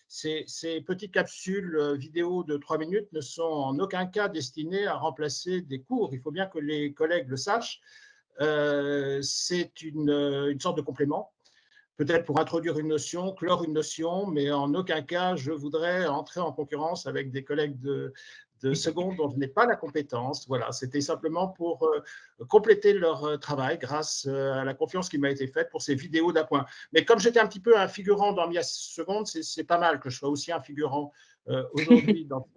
ces petites capsules vidéo de 3 minutes ne sont en aucun cas destinées à remplacer des cours. Il faut bien que les collègues le sachent. C'est une sorte de complément, peut-être pour introduire une notion, clore une notion, mais en aucun cas je voudrais entrer en concurrence avec des collègues de seconde dont je n'ai pas la compétence. Voilà, c'était simplement pour compléter leur travail grâce à la confiance qui m'a été faite pour ces vidéos d'appoint. Mais comme j'étais un petit peu un figurant dans Mia Seconde, c'est pas mal que je sois aussi un figurant aujourd'hui dans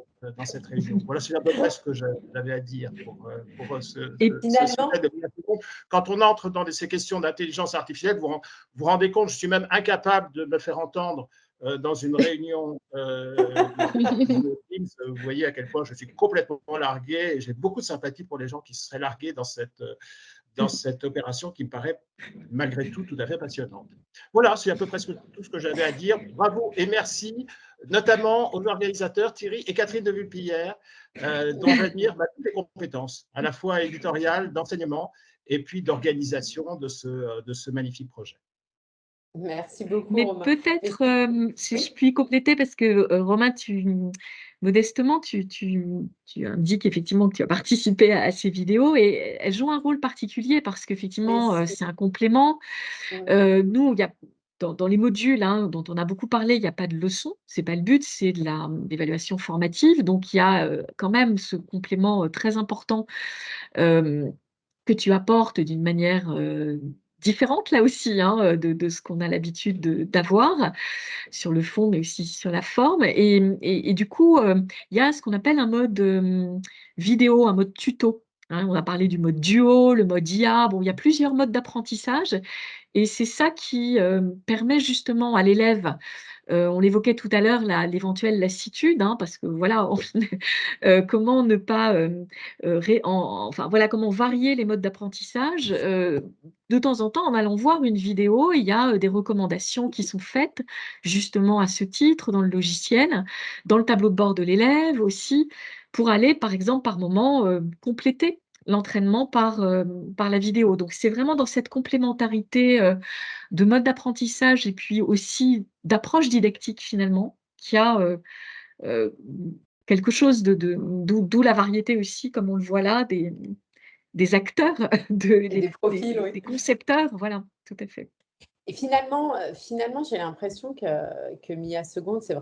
cette réunion. Voilà, c'est à peu près ce que j'avais à dire pour ce sujet de Mia Seconde. Quand on entre dans ces questions d'intelligence artificielle, vous vous rendez compte, je suis même incapable de me faire entendre dans une réunion Teams. Vous voyez à quel point je suis complètement largué et j'ai beaucoup de sympathie pour les gens qui seraient largués dans cette opération qui me paraît malgré tout à fait passionnante. Voilà, c'est à peu près tout ce que j'avais à dire. Bravo et merci, notamment aux organisateurs Thierry et Catherine de Vulpillère, dont j'admire toutes les compétences, à la fois éditoriales, d'enseignement et puis d'organisation de ce magnifique projet. Merci beaucoup, Mais Romain. peut-être, si je puis compléter, parce que Romain, modestement, tu indiques effectivement que tu as participé à ces vidéos et elles jouent un rôle particulier parce qu'effectivement, c'est un complément. Nous, il y a, dans les modules dont on a beaucoup parlé, il n'y a pas de leçon, c'est pas le but, c'est de l'évaluation formative. Donc, il y a quand même ce complément très important que tu apportes d'une manière différente là aussi de ce qu'on a l'habitude d'avoir sur le fond, mais aussi sur la forme. Et du coup, il y a ce qu'on appelle un mode vidéo, un mode tuto. On a parlé du mode duo, le mode IA. Bon, il y a plusieurs modes d'apprentissage. Et c'est ça qui permet justement à l'élève, on l'évoquait tout à l'heure, l'éventuelle lassitude, parce que voilà, comment ne pas, enfin voilà, comment varier les modes d'apprentissage. De temps en temps, en allant voir une vidéo, il y a des recommandations qui sont faites justement à ce titre dans le logiciel, dans le tableau de bord de l'élève aussi, pour aller, par exemple, par moment, compléter l'entraînement par la vidéo. Donc, c'est vraiment dans cette complémentarité de mode d'apprentissage et puis aussi d'approche didactique finalement, qu'il y a quelque chose d'où la variété aussi, comme on le voit là, des acteurs, des profils, oui. des concepteurs, voilà, tout à fait. Et finalement, j'ai l'impression que Mia Seconde, c'est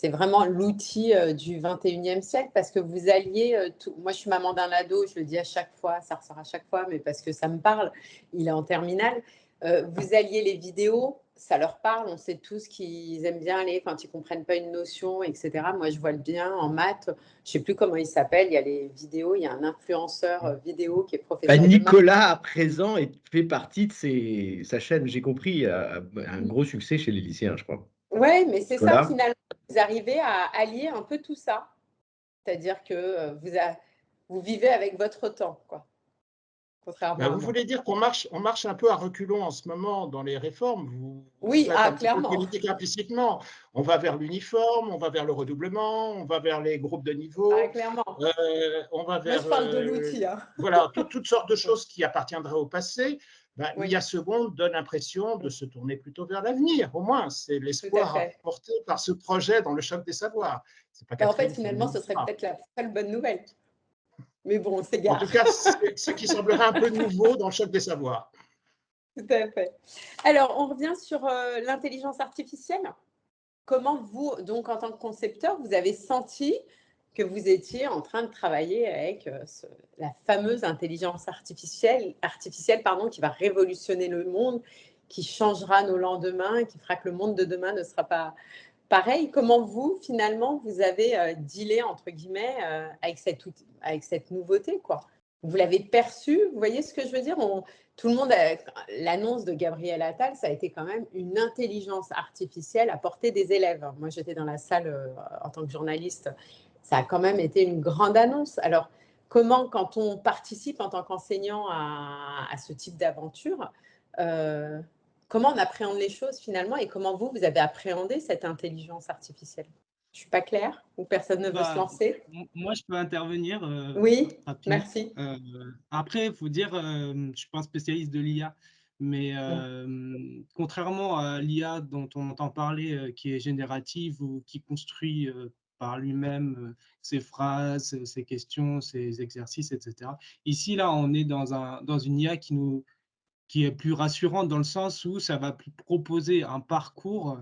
vraiment l'outil du 21e siècle parce que vous alliez tout. Moi, je suis maman d'un ado, je le dis à chaque fois, ça ressort à chaque fois, mais parce que ça me parle, il est en terminale. Vous alliez les vidéos, ça leur parle, on sait tous qu'ils aiment bien aller quand ils ne comprennent pas une notion, etc. Moi, je vois le bien en maths, je ne sais plus comment il s'appelle, il y a les vidéos, il y a un influenceur vidéo qui est professeur de maths. Nicolas, à présent, fait partie de sa chaîne, j'ai compris, un gros succès chez les lycéens, je crois. Oui, mais c'est ça, finalement, vous arrivez à allier un peu tout ça. C'est-à-dire que vous vivez avec votre temps, quoi. Vous voulez dire qu'on marche un peu à reculons en ce moment dans les réformes. Oui, faites un clairement. peu de politique implicitement. On va vers l'uniforme, on va vers le redoublement, on va vers les groupes de niveau. Clairement. On va vers. Moi, je parle de l'outil. Voilà, toutes sortes de choses qui appartiendraient au passé. Oui. Mia Seconde donne l'impression de se tourner plutôt vers l'avenir. Au moins, c'est l'espoir apporté par ce projet dans le choc des savoirs. En fait, finalement, ce serait peut-être la seule bonne nouvelle. Mais bon, c'est gare. En tout cas, c'est ce qui semblerait un peu nouveau dans le choc des savoirs. Tout à fait. Alors, on revient sur l'intelligence artificielle. Comment vous, donc en tant que concepteur, vous avez senti que vous étiez en train de travailler avec la fameuse intelligence artificielle qui va révolutionner le monde, qui changera nos lendemains, qui fera que le monde de demain ne sera pas pareil. Comment vous, finalement, vous avez dealé, entre guillemets, avec cette nouveauté, quoi? Vous l'avez perçu, vous voyez ce que je veux dire? Tout le monde, l'annonce de Gabriel Attal, ça a été quand même une intelligence artificielle à portée des élèves. Moi, j'étais dans la salle en tant que journaliste. Ça a quand même été une grande annonce. Alors, comment, quand on participe en tant qu'enseignant à ce type d'aventure, comment on appréhende les choses finalement et comment vous avez appréhendé cette intelligence artificielle? Je ne suis pas claire ou personne ne veut se lancer? Moi, je peux intervenir Oui, rapidement. merci. Après, il faut dire, je ne suis pas un spécialiste de l'IA, mais contrairement à l'IA dont on entend parler, qui est générative ou qui construit par lui-même ses phrases, ses questions, ses exercices, etc. Ici, là, on est dans une IA qui est plus rassurante dans le sens où ça va proposer un parcours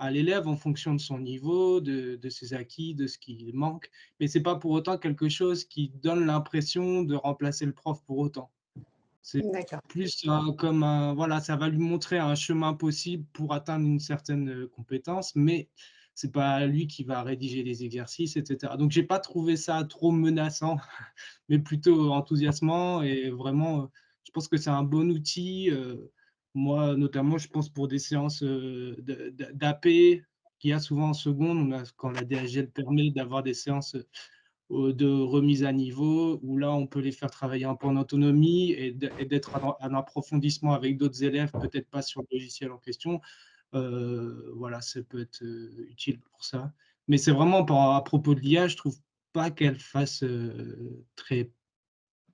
à l'élève en fonction de son niveau, de ses acquis, de ce qui manque. Mais ce n'est pas pour autant quelque chose qui donne l'impression de remplacer le prof pour autant. C'est plus comme voilà, ça va lui montrer un chemin possible pour atteindre une certaine compétence, mais ce n'est pas lui qui va rédiger les exercices, etc. Donc, je n'ai pas trouvé ça trop menaçant, mais plutôt enthousiasmant et vraiment, je pense que c'est un bon outil. Moi, notamment, je pense pour des séances d'AP qu'il y a souvent en seconde, quand la DHL permet d'avoir des séances de remise à niveau, où là, on peut les faire travailler un peu en autonomie et d'être en approfondissement avec d'autres élèves, peut-être pas sur le logiciel en question. Voilà, ça peut être utile pour ça. Mais c'est vraiment à propos de l'IA, je trouve pas qu'elle fasse très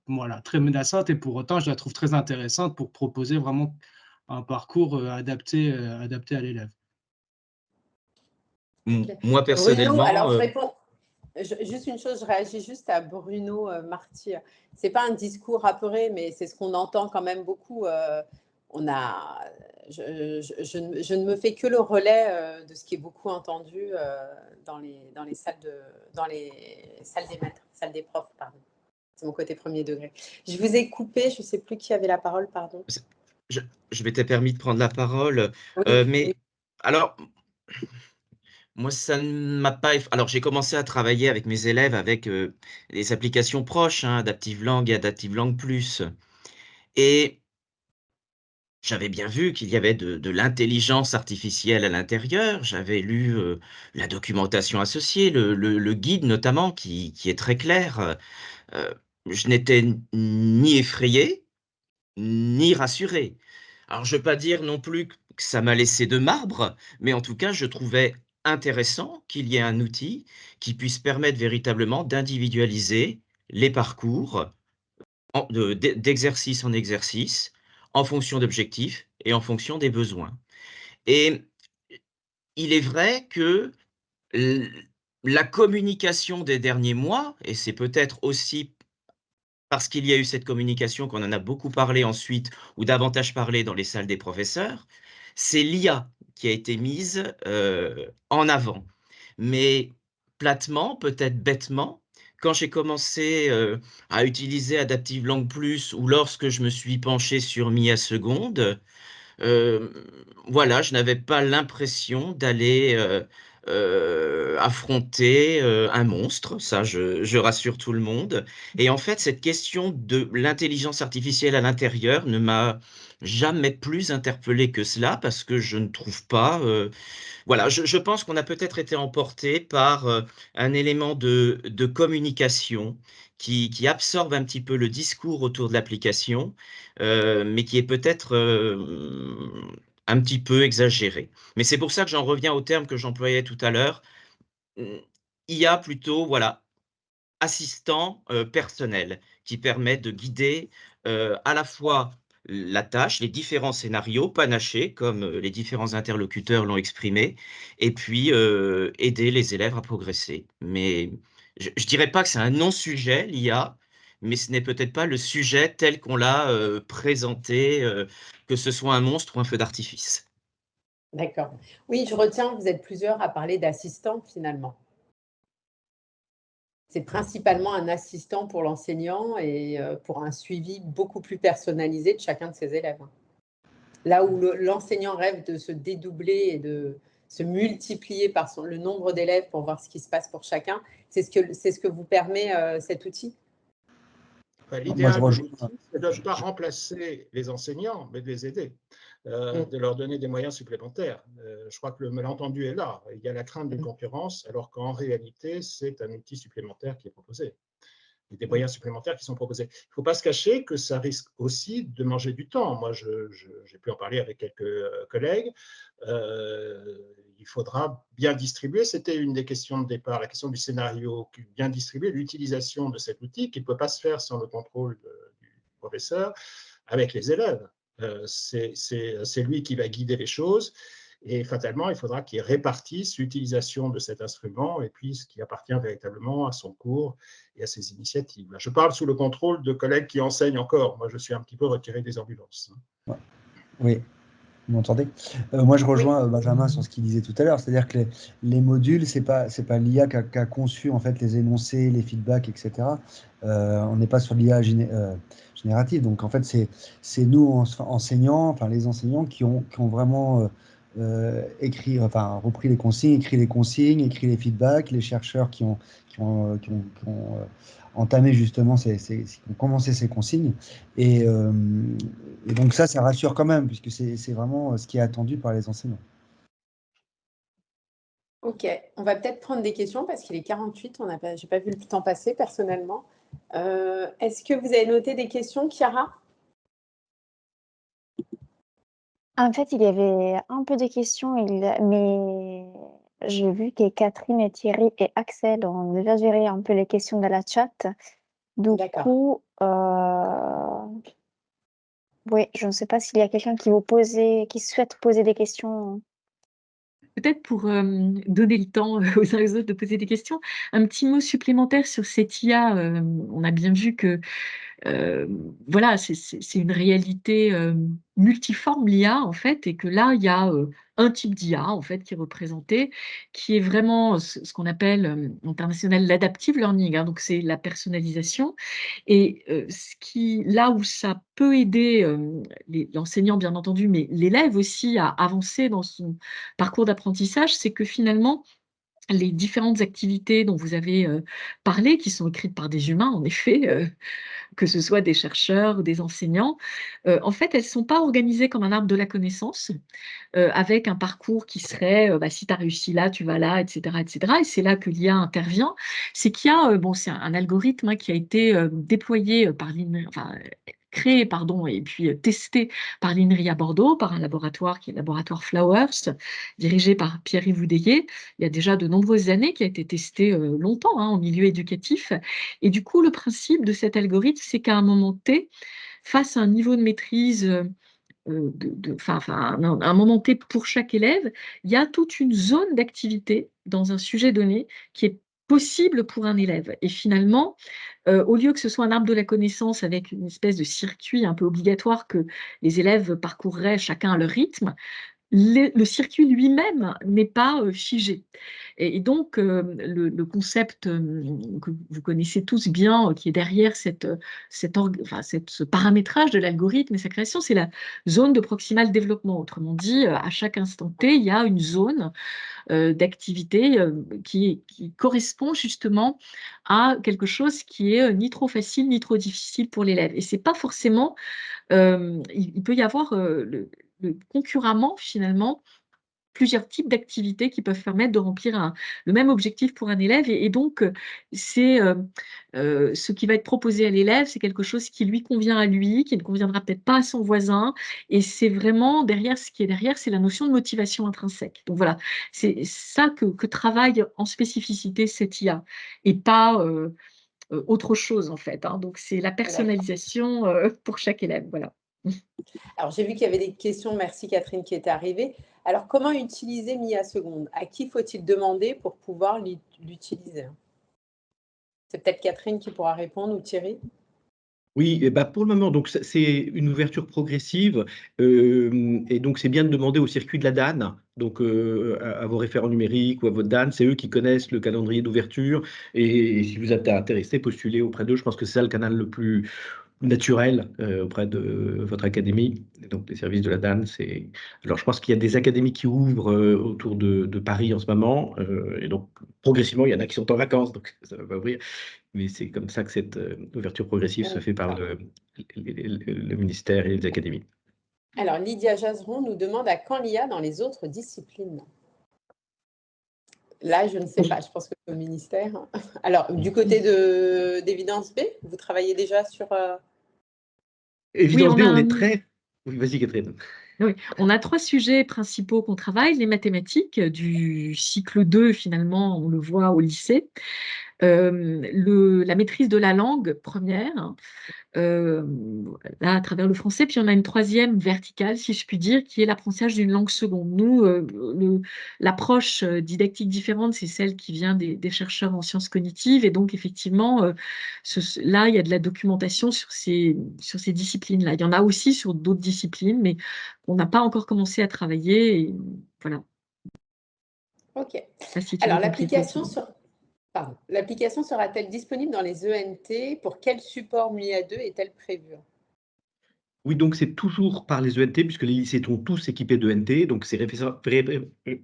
menaçante et pour autant, je la trouve très intéressante pour proposer vraiment un parcours adapté à l'élève. Moi, personnellement… Bruno, alors je réponds… Juste une chose, je réagis juste à Bruno Marty. Ce n'est pas un discours apeuré, mais c'est ce qu'on entend quand même beaucoup. Je ne me fais que le relais de ce qui est beaucoup entendu dans les salles des maîtres, salles des profs, pardon. C'est mon côté premier degré. Je vous ai coupé, je ne sais plus qui avait la parole, pardon. Je m'étais permis de prendre la parole, mais alors… Moi, ça ne m'a pas… Alors, j'ai commencé à travailler avec mes élèves avec des applications proches, Adaptive Langue et Adaptive Langue Plus. Et j'avais bien vu qu'il y avait de l'intelligence artificielle à l'intérieur. J'avais lu la documentation associée, le guide notamment, qui est très clair. Je n'étais ni effrayé, ni rassuré. Alors, je ne veux pas dire non plus que ça m'a laissé de marbre, mais en tout cas, je trouvais intéressant qu'il y ait un outil qui puisse permettre véritablement d'individualiser les parcours d'exercice en exercice, en fonction d'objectifs et en fonction des besoins. Et il est vrai que la communication des derniers mois, et c'est peut-être aussi parce qu'il y a eu cette communication qu'on en a beaucoup parlé ensuite, ou davantage parlé dans les salles des professeurs, c'est l'IA qui a été mise en avant. Mais platement, peut-être bêtement, quand j'ai commencé à utiliser Adaptive Langue Plus ou lorsque je me suis penché sur Mia Seconde, voilà, je n'avais pas l'impression d'aller affronter un monstre, ça je rassure tout le monde. Et en fait, cette question de l'intelligence artificielle à l'intérieur ne m'a jamais plus interpellé que cela parce que je ne trouve pas… voilà, je pense qu'on a peut-être été emporté par un élément de communication qui absorbe un petit peu le discours autour de l'application, mais qui est peut-être un petit peu exagéré. Mais c'est pour ça que j'en reviens au terme que j'employais tout à l'heure. IA plutôt, voilà, assistant personnel qui permet de guider à la fois la tâche, les différents scénarios panachés, comme les différents interlocuteurs l'ont exprimé, et puis aider les élèves à progresser. Mais je ne dirais pas que c'est un non-sujet, l'IA, mais ce n'est peut-être pas le sujet tel qu'on l'a présenté, que ce soit un monstre ou un feu d'artifice. D'accord. Oui, je retiens que vous êtes plusieurs à parler d'assistant finalement. C'est principalement un assistant pour l'enseignant et pour un suivi beaucoup plus personnalisé de chacun de ses élèves. là où l'enseignant rêve de se dédoubler et de se multiplier par le nombre d'élèves pour voir ce qui se passe pour chacun. C'est ce que vous permet cet outil? L'idéal de l'outil, c'est de ne pas remplacer les enseignants, mais de les aider, de leur donner des moyens supplémentaires. Je crois que le malentendu est là. Il y a la crainte d'une concurrence, alors qu'en réalité, c'est un outil supplémentaire qui est proposé. Et des moyens supplémentaires qui sont proposés. Il ne faut pas se cacher que ça risque aussi de manger du temps. Moi, j'ai pu en parler avec quelques collègues. Il faudra bien distribuer, c'était une des questions de départ, la question du scénario, bien distribuer l'utilisation de cet outil qui ne peut pas se faire sans le contrôle du professeur avec les élèves. C'est lui qui va guider les choses. Et fatalement, il faudra qu'il répartisse l'utilisation de cet instrument et puis ce qui appartient véritablement à son cours et à ses initiatives. Je parle sous le contrôle de collègues qui enseignent encore. Moi, je suis un petit peu retiré des ambulances. Oui, vous m'entendez? Moi, je rejoins Benjamin sur ce qu'il disait tout à l'heure, c'est-à-dire que les modules, c'est pas l'IA qui a conçu en fait les énoncés, les feedbacks, etc. On n'est pas sur l'IA générative. Donc, en fait, c'est nous, enseignants, enfin les enseignants qui ont vraiment repris les consignes, écrit les consignes, écrit les feedbacks, les chercheurs qui ont entamé justement, qui ont commencé ces consignes. Et donc ça rassure quand même, puisque c'est vraiment ce qui est attendu par les enseignants. Ok, on va peut-être prendre des questions parce qu'il est 48, je n'ai pas vu le temps passer personnellement. Est-ce que vous avez noté des questions, Chiara? En fait, il y avait un peu de questions, mais j'ai vu que Catherine et Thierry et Axel ont déjà géré un peu les questions de la chat. Du coup, oui, je ne sais pas s'il y a quelqu'un qui souhaite poser des questions. Peut-être pour donner le temps aux uns et aux autres de poser des questions, un petit mot supplémentaire sur cette IA. On a bien vu que voilà, c'est une réalité multiforme, l'IA, en fait, et que là, il y a un type d'IA, en fait, qui est représenté, qui est vraiment ce qu'on appelle international l'adaptive learning, donc c'est la personnalisation. Et là où ça peut aider l'enseignant, bien entendu, mais l'élève aussi à avancer dans son parcours d'apprentissage, c'est que finalement, les différentes activités dont vous avez parlé, qui sont écrites par des humains, en effet, que ce soit des chercheurs ou des enseignants, en fait, elles ne sont pas organisées comme un arbre de la connaissance, avec un parcours qui serait, si tu as réussi là, tu vas là, etc. etc. Et c'est là que l'IA intervient. C'est qu'il y a, c'est un algorithme qui a été déployé par créé, pardon, et puis testé par l'INRIA Bordeaux, par un laboratoire qui est le laboratoire Flowers, dirigé par Pierre-Yves Oudéier, il y a déjà de nombreuses années, qui a été testé longtemps en milieu éducatif. Et du coup, le principe de cet algorithme, c'est qu'à un moment T, face à un niveau de maîtrise, un moment T pour chaque élève, il y a toute une zone d'activité dans un sujet donné qui est possible pour un élève. Et finalement, au lieu que ce soit un arbre de la connaissance avec une espèce de circuit un peu obligatoire que les élèves parcourraient chacun à leur rythme, le circuit lui-même n'est pas figé. Et donc, le concept que vous connaissez tous bien, qui est derrière ce paramétrage de l'algorithme et sa création, c'est la zone de proximal développement. Autrement dit, à chaque instant T, il y a une zone d'activité qui correspond justement à quelque chose qui est ni trop facile ni trop difficile pour l'élève. Et c'est pas forcément, il peut y avoir concurremment finalement plusieurs types d'activités qui peuvent permettre de remplir le même objectif pour un élève. Et donc, c'est ce qui va être proposé à l'élève, c'est quelque chose qui lui convient à lui, qui ne conviendra peut-être pas à son voisin. Et c'est vraiment ce qui est derrière, c'est la notion de motivation intrinsèque. Donc voilà, c'est ça que travaille en spécificité cette IA, et pas autre chose en fait. Donc c'est la personnalisation pour chaque élève. Voilà. Alors, j'ai vu qu'il y avait des questions. Merci Catherine qui est arrivée. Alors, comment utiliser MIA Seconde? À qui faut-il demander pour pouvoir l'utiliser? C'est peut-être Catherine qui pourra répondre ou Thierry? Oui, pour le moment, donc c'est une ouverture progressive, et donc c'est bien de demander au circuit de la DAN, donc à vos référents numériques ou à votre DAN, c'est eux qui connaissent le calendrier d'ouverture, et si vous êtes intéressé, postulez auprès d'eux. Je pense que c'est ça le canal le plus naturel auprès de votre académie, et donc les services de la DAN. Alors, je pense qu'il y a des académies qui ouvrent autour de Paris en ce moment, et donc progressivement, il y en a qui sont en vacances, donc ça va pas ouvrir. Mais c'est comme ça que cette ouverture progressive se fait par le ministère et les académies. Alors, Lydia Jazeron nous demande à quand l'IA dans les autres disciplines? Là, je ne sais pas, je pense que c'est au ministère. Alors, du côté d'Évidence B, vous travaillez déjà sur… Évidence B, on est très… Oui, vas-y, Catherine. Oui, on a 3 sujets principaux qu'on travaille. Les mathématiques du cycle 2, finalement, on le voit au lycée. La maîtrise de la langue première, là, à travers le français. Puis on a une 3e verticale, si je puis dire, qui est l'apprentissage d'une langue seconde. Nous, l'approche didactique différente, c'est celle qui vient des chercheurs en sciences cognitives. Et donc, effectivement, là, il y a de la documentation sur ces disciplines-là. Il y en a aussi sur d'autres disciplines, mais on n'a pas encore commencé à travailler. Et voilà. OK. Si alors, l'application sera-t-elle disponible dans les ENT? Pour quel support MIA2 est-elle prévue? Oui, donc c'est toujours par les ENT, puisque les lycées sont tous équipés d'ENT, donc c'est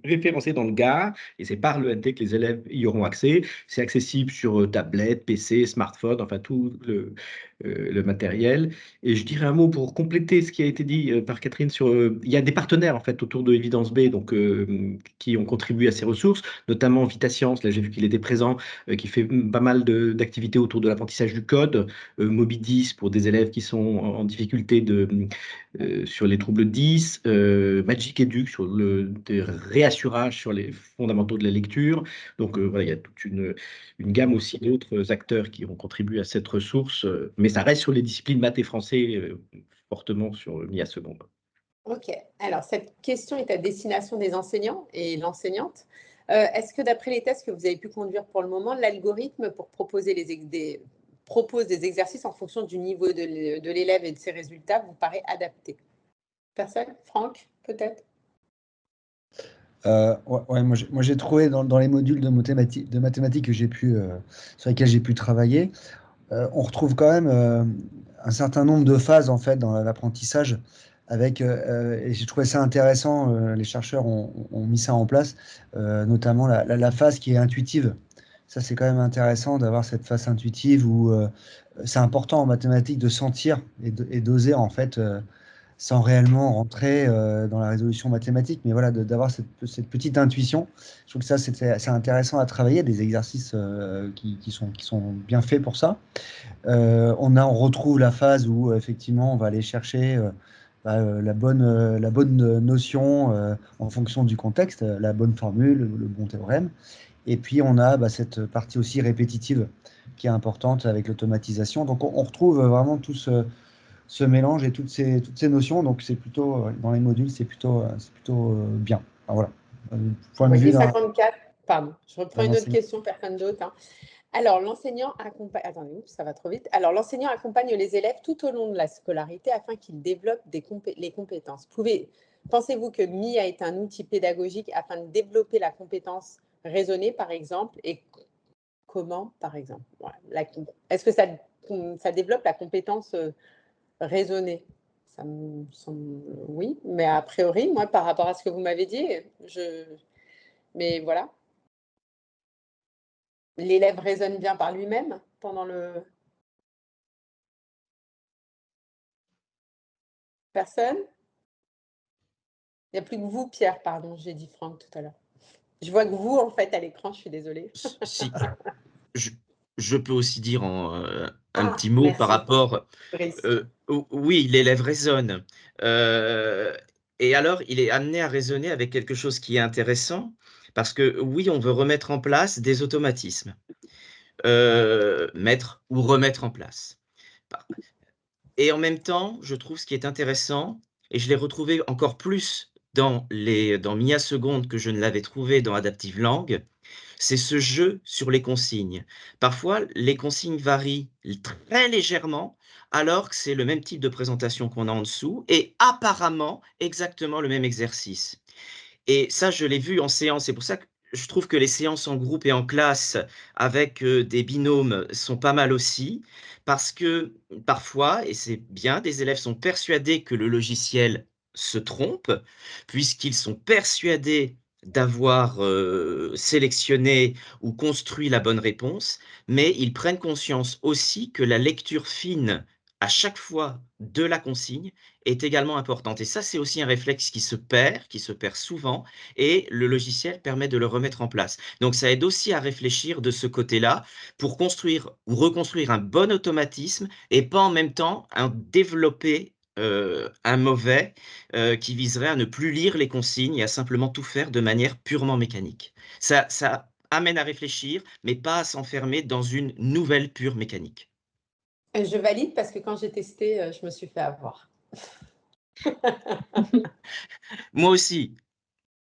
référencé dans le GAR, et c'est par l'ENT que les élèves y auront accès. C'est accessible sur tablette, PC, smartphone, enfin tout le matériel. Et je dirais un mot pour compléter ce qui a été dit par Catherine sur… il y a des partenaires en fait autour de Évidence B, donc, qui ont contribué à ces ressources, notamment Vitascience, là j'ai vu qu'il était présent, qui fait pas mal d'activités autour de l'apprentissage du code, Moby10 pour des élèves qui sont en difficulté sur les troubles 10, Magic Edu sur le réassurage sur les fondamentaux de la lecture. Donc voilà, il y a toute une gamme aussi d'autres acteurs qui ont contribué à cette ressource, mais ça reste sur les disciplines maths et français, fortement sur MIA seconde. OK. Alors, cette question est à destination des enseignants et l'enseignante. Est-ce que d'après les tests que vous avez pu conduire pour le moment, l'algorithme pour proposer propose des exercices en fonction du niveau de l'élève et de ses résultats vous paraît adapté? Personne? Franck, peut-être? Ouais, moi j'ai trouvé dans les modules de mathématiques que sur lesquels j'ai pu travailler, on retrouve quand même un certain nombre de phases en fait dans l'apprentissage. Et j'ai trouvé ça intéressant, les chercheurs ont mis ça en place, notamment la phase qui est intuitive. Ça, c'est quand même intéressant d'avoir cette phase intuitive où c'est important en mathématiques de sentir et d'oser en fait, sans réellement rentrer dans la résolution mathématique, mais voilà, d'avoir cette petite intuition. Je trouve que ça, c'est intéressant à travailler, des exercices qui sont bien faits pour ça. On retrouve la phase où effectivement on va aller chercher la bonne notion en fonction du contexte, la bonne formule, le bon théorème. Et puis on a cette partie aussi répétitive qui est importante avec l'automatisation. Donc on retrouve vraiment tout ce mélange et toutes ces notions. Donc c'est plutôt, dans les modules, c'est plutôt bien. Alors, voilà. Point de vue 54, pardon, je reprends une autre question, personne d'autre. Hein. Alors, l'enseignant accompagne… Attendez, ça va trop vite. Alors, l'enseignant accompagne les élèves tout au long de la scolarité afin qu'ils développent les compétences. Pensez-vous que MIA est un outil pédagogique afin de développer la compétence raisonnée, par exemple, et comment, par exemple? Voilà. Est-ce que ça développe la compétence raisonnée? Ça me semble oui, mais a priori, moi, par rapport à ce que vous m'avez dit, mais voilà. L'élève raisonne bien par lui-même pendant le… Personne? Il n'y a plus que vous, Pierre, pardon, j'ai dit Franck tout à l'heure. Je vois que vous, en fait, à l'écran, je suis désolée. Si, je peux aussi dire un petit mot merci. par rapport… oui, l'élève raisonne. Et alors, il est amené à raisonner avec quelque chose qui est intéressant, parce que oui, on veut remettre en place des automatismes. Mettre ou remettre en place. Et en même temps, je trouve ce qui est intéressant, et je l'ai retrouvé encore plus dans MIA seconde que je ne l'avais trouvé dans Adaptive Langue, c'est ce jeu sur les consignes. Parfois, les consignes varient très légèrement, alors que c'est le même type de présentation qu'on a en dessous, et apparemment exactement le même exercice. Et ça, je l'ai vu en séance, c'est pour ça que je trouve que les séances en groupe et en classe avec des binômes sont pas mal aussi, parce que parfois, et c'est bien, des élèves sont persuadés que le logiciel se trompe, puisqu'ils sont persuadés d'avoir sélectionné ou construit la bonne réponse, mais ils prennent conscience aussi que la lecture fine à chaque fois de la consigne est également importante. Et ça, c'est aussi un réflexe qui se perd souvent, et le logiciel permet de le remettre en place. Donc ça aide aussi à réfléchir de ce côté-là pour construire ou reconstruire un bon automatisme et pas en même temps développer un mauvais qui viserait à ne plus lire les consignes et à simplement tout faire de manière purement mécanique. Ça amène à réfléchir, mais pas à s'enfermer dans une nouvelle pure mécanique. Je valide parce que quand j'ai testé, je me suis fait avoir. Moi aussi.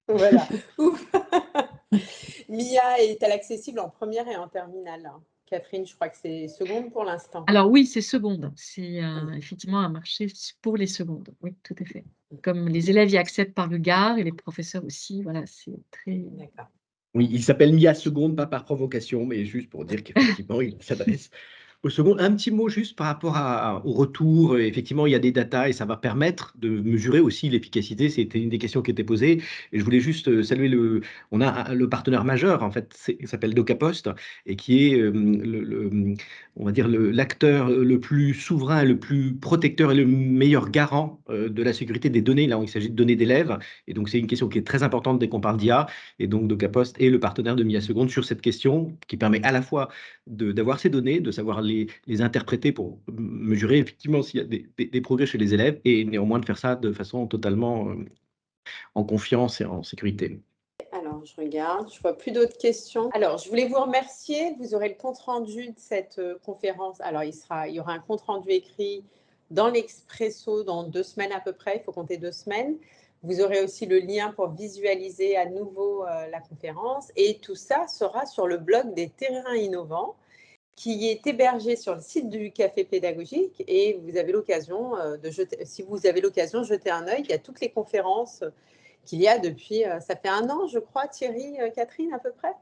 Voilà. Ouf. Mia est-elle accessible en première et en terminale? Catherine, je crois que c'est seconde pour l'instant. Alors oui, c'est seconde. C'est effectivement un marché pour les secondes. Oui, tout à fait. Comme les élèves y accèdent par regard et les professeurs aussi, voilà, c'est très... D'accord. Oui, il s'appelle Mia Seconde, pas par provocation, mais juste pour dire qu'effectivement, il s'adresse au second. Un petit mot juste par rapport au retour. Effectivement, il y a des datas et ça va permettre de mesurer aussi l'efficacité. C'était une des questions qui était posée. Et je voulais juste saluer on a le partenaire majeur, en fait, il s'appelle DocaPost et qui est, on va dire, l'acteur le plus souverain, le plus protecteur et le meilleur garant de la sécurité des données. Là où il s'agit de données d'élèves. Et donc, c'est une question qui est très importante dès qu'on parle d'IA. Et donc, DocaPost est le partenaire de Mia Seconde sur cette question qui permet à la fois d'avoir ces données, de savoir les interpréter pour mesurer effectivement s'il y a des progrès chez les élèves et néanmoins de faire ça de façon totalement en confiance et en sécurité. Alors, je regarde, je ne vois plus d'autres questions. Alors, je voulais vous remercier. Vous aurez le compte-rendu de cette conférence. Alors, il y aura un compte-rendu écrit dans l'Expresso dans 2 semaines à peu près. Il faut compter 2 semaines. Vous aurez aussi le lien pour visualiser à nouveau la conférence. Et tout ça sera sur le blog des Terrains Innovants, qui est hébergé sur le site du Café Pédagogique. Et vous avez l'occasion si vous avez l'occasion, jeter un œil. Il y a toutes les conférences qu'il y a depuis, ça fait 1 an, je crois, Thierry, Catherine, à peu près.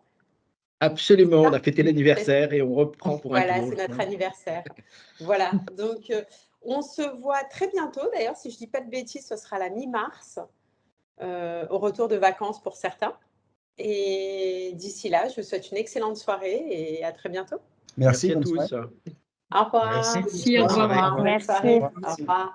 Absolument, on a fêté l'anniversaire et on reprend pour un Voilà, tour. c'est notre anniversaire. Voilà, donc on se voit très bientôt. D'ailleurs, si je ne dis pas de bêtises, ce sera la mi-mars, au retour de vacances pour certains. Et d'ici là, je vous souhaite une excellente soirée et à très bientôt. Merci, à bonne tous. soirée. Au revoir. Merci, au revoir. Bonne soirée. Au revoir.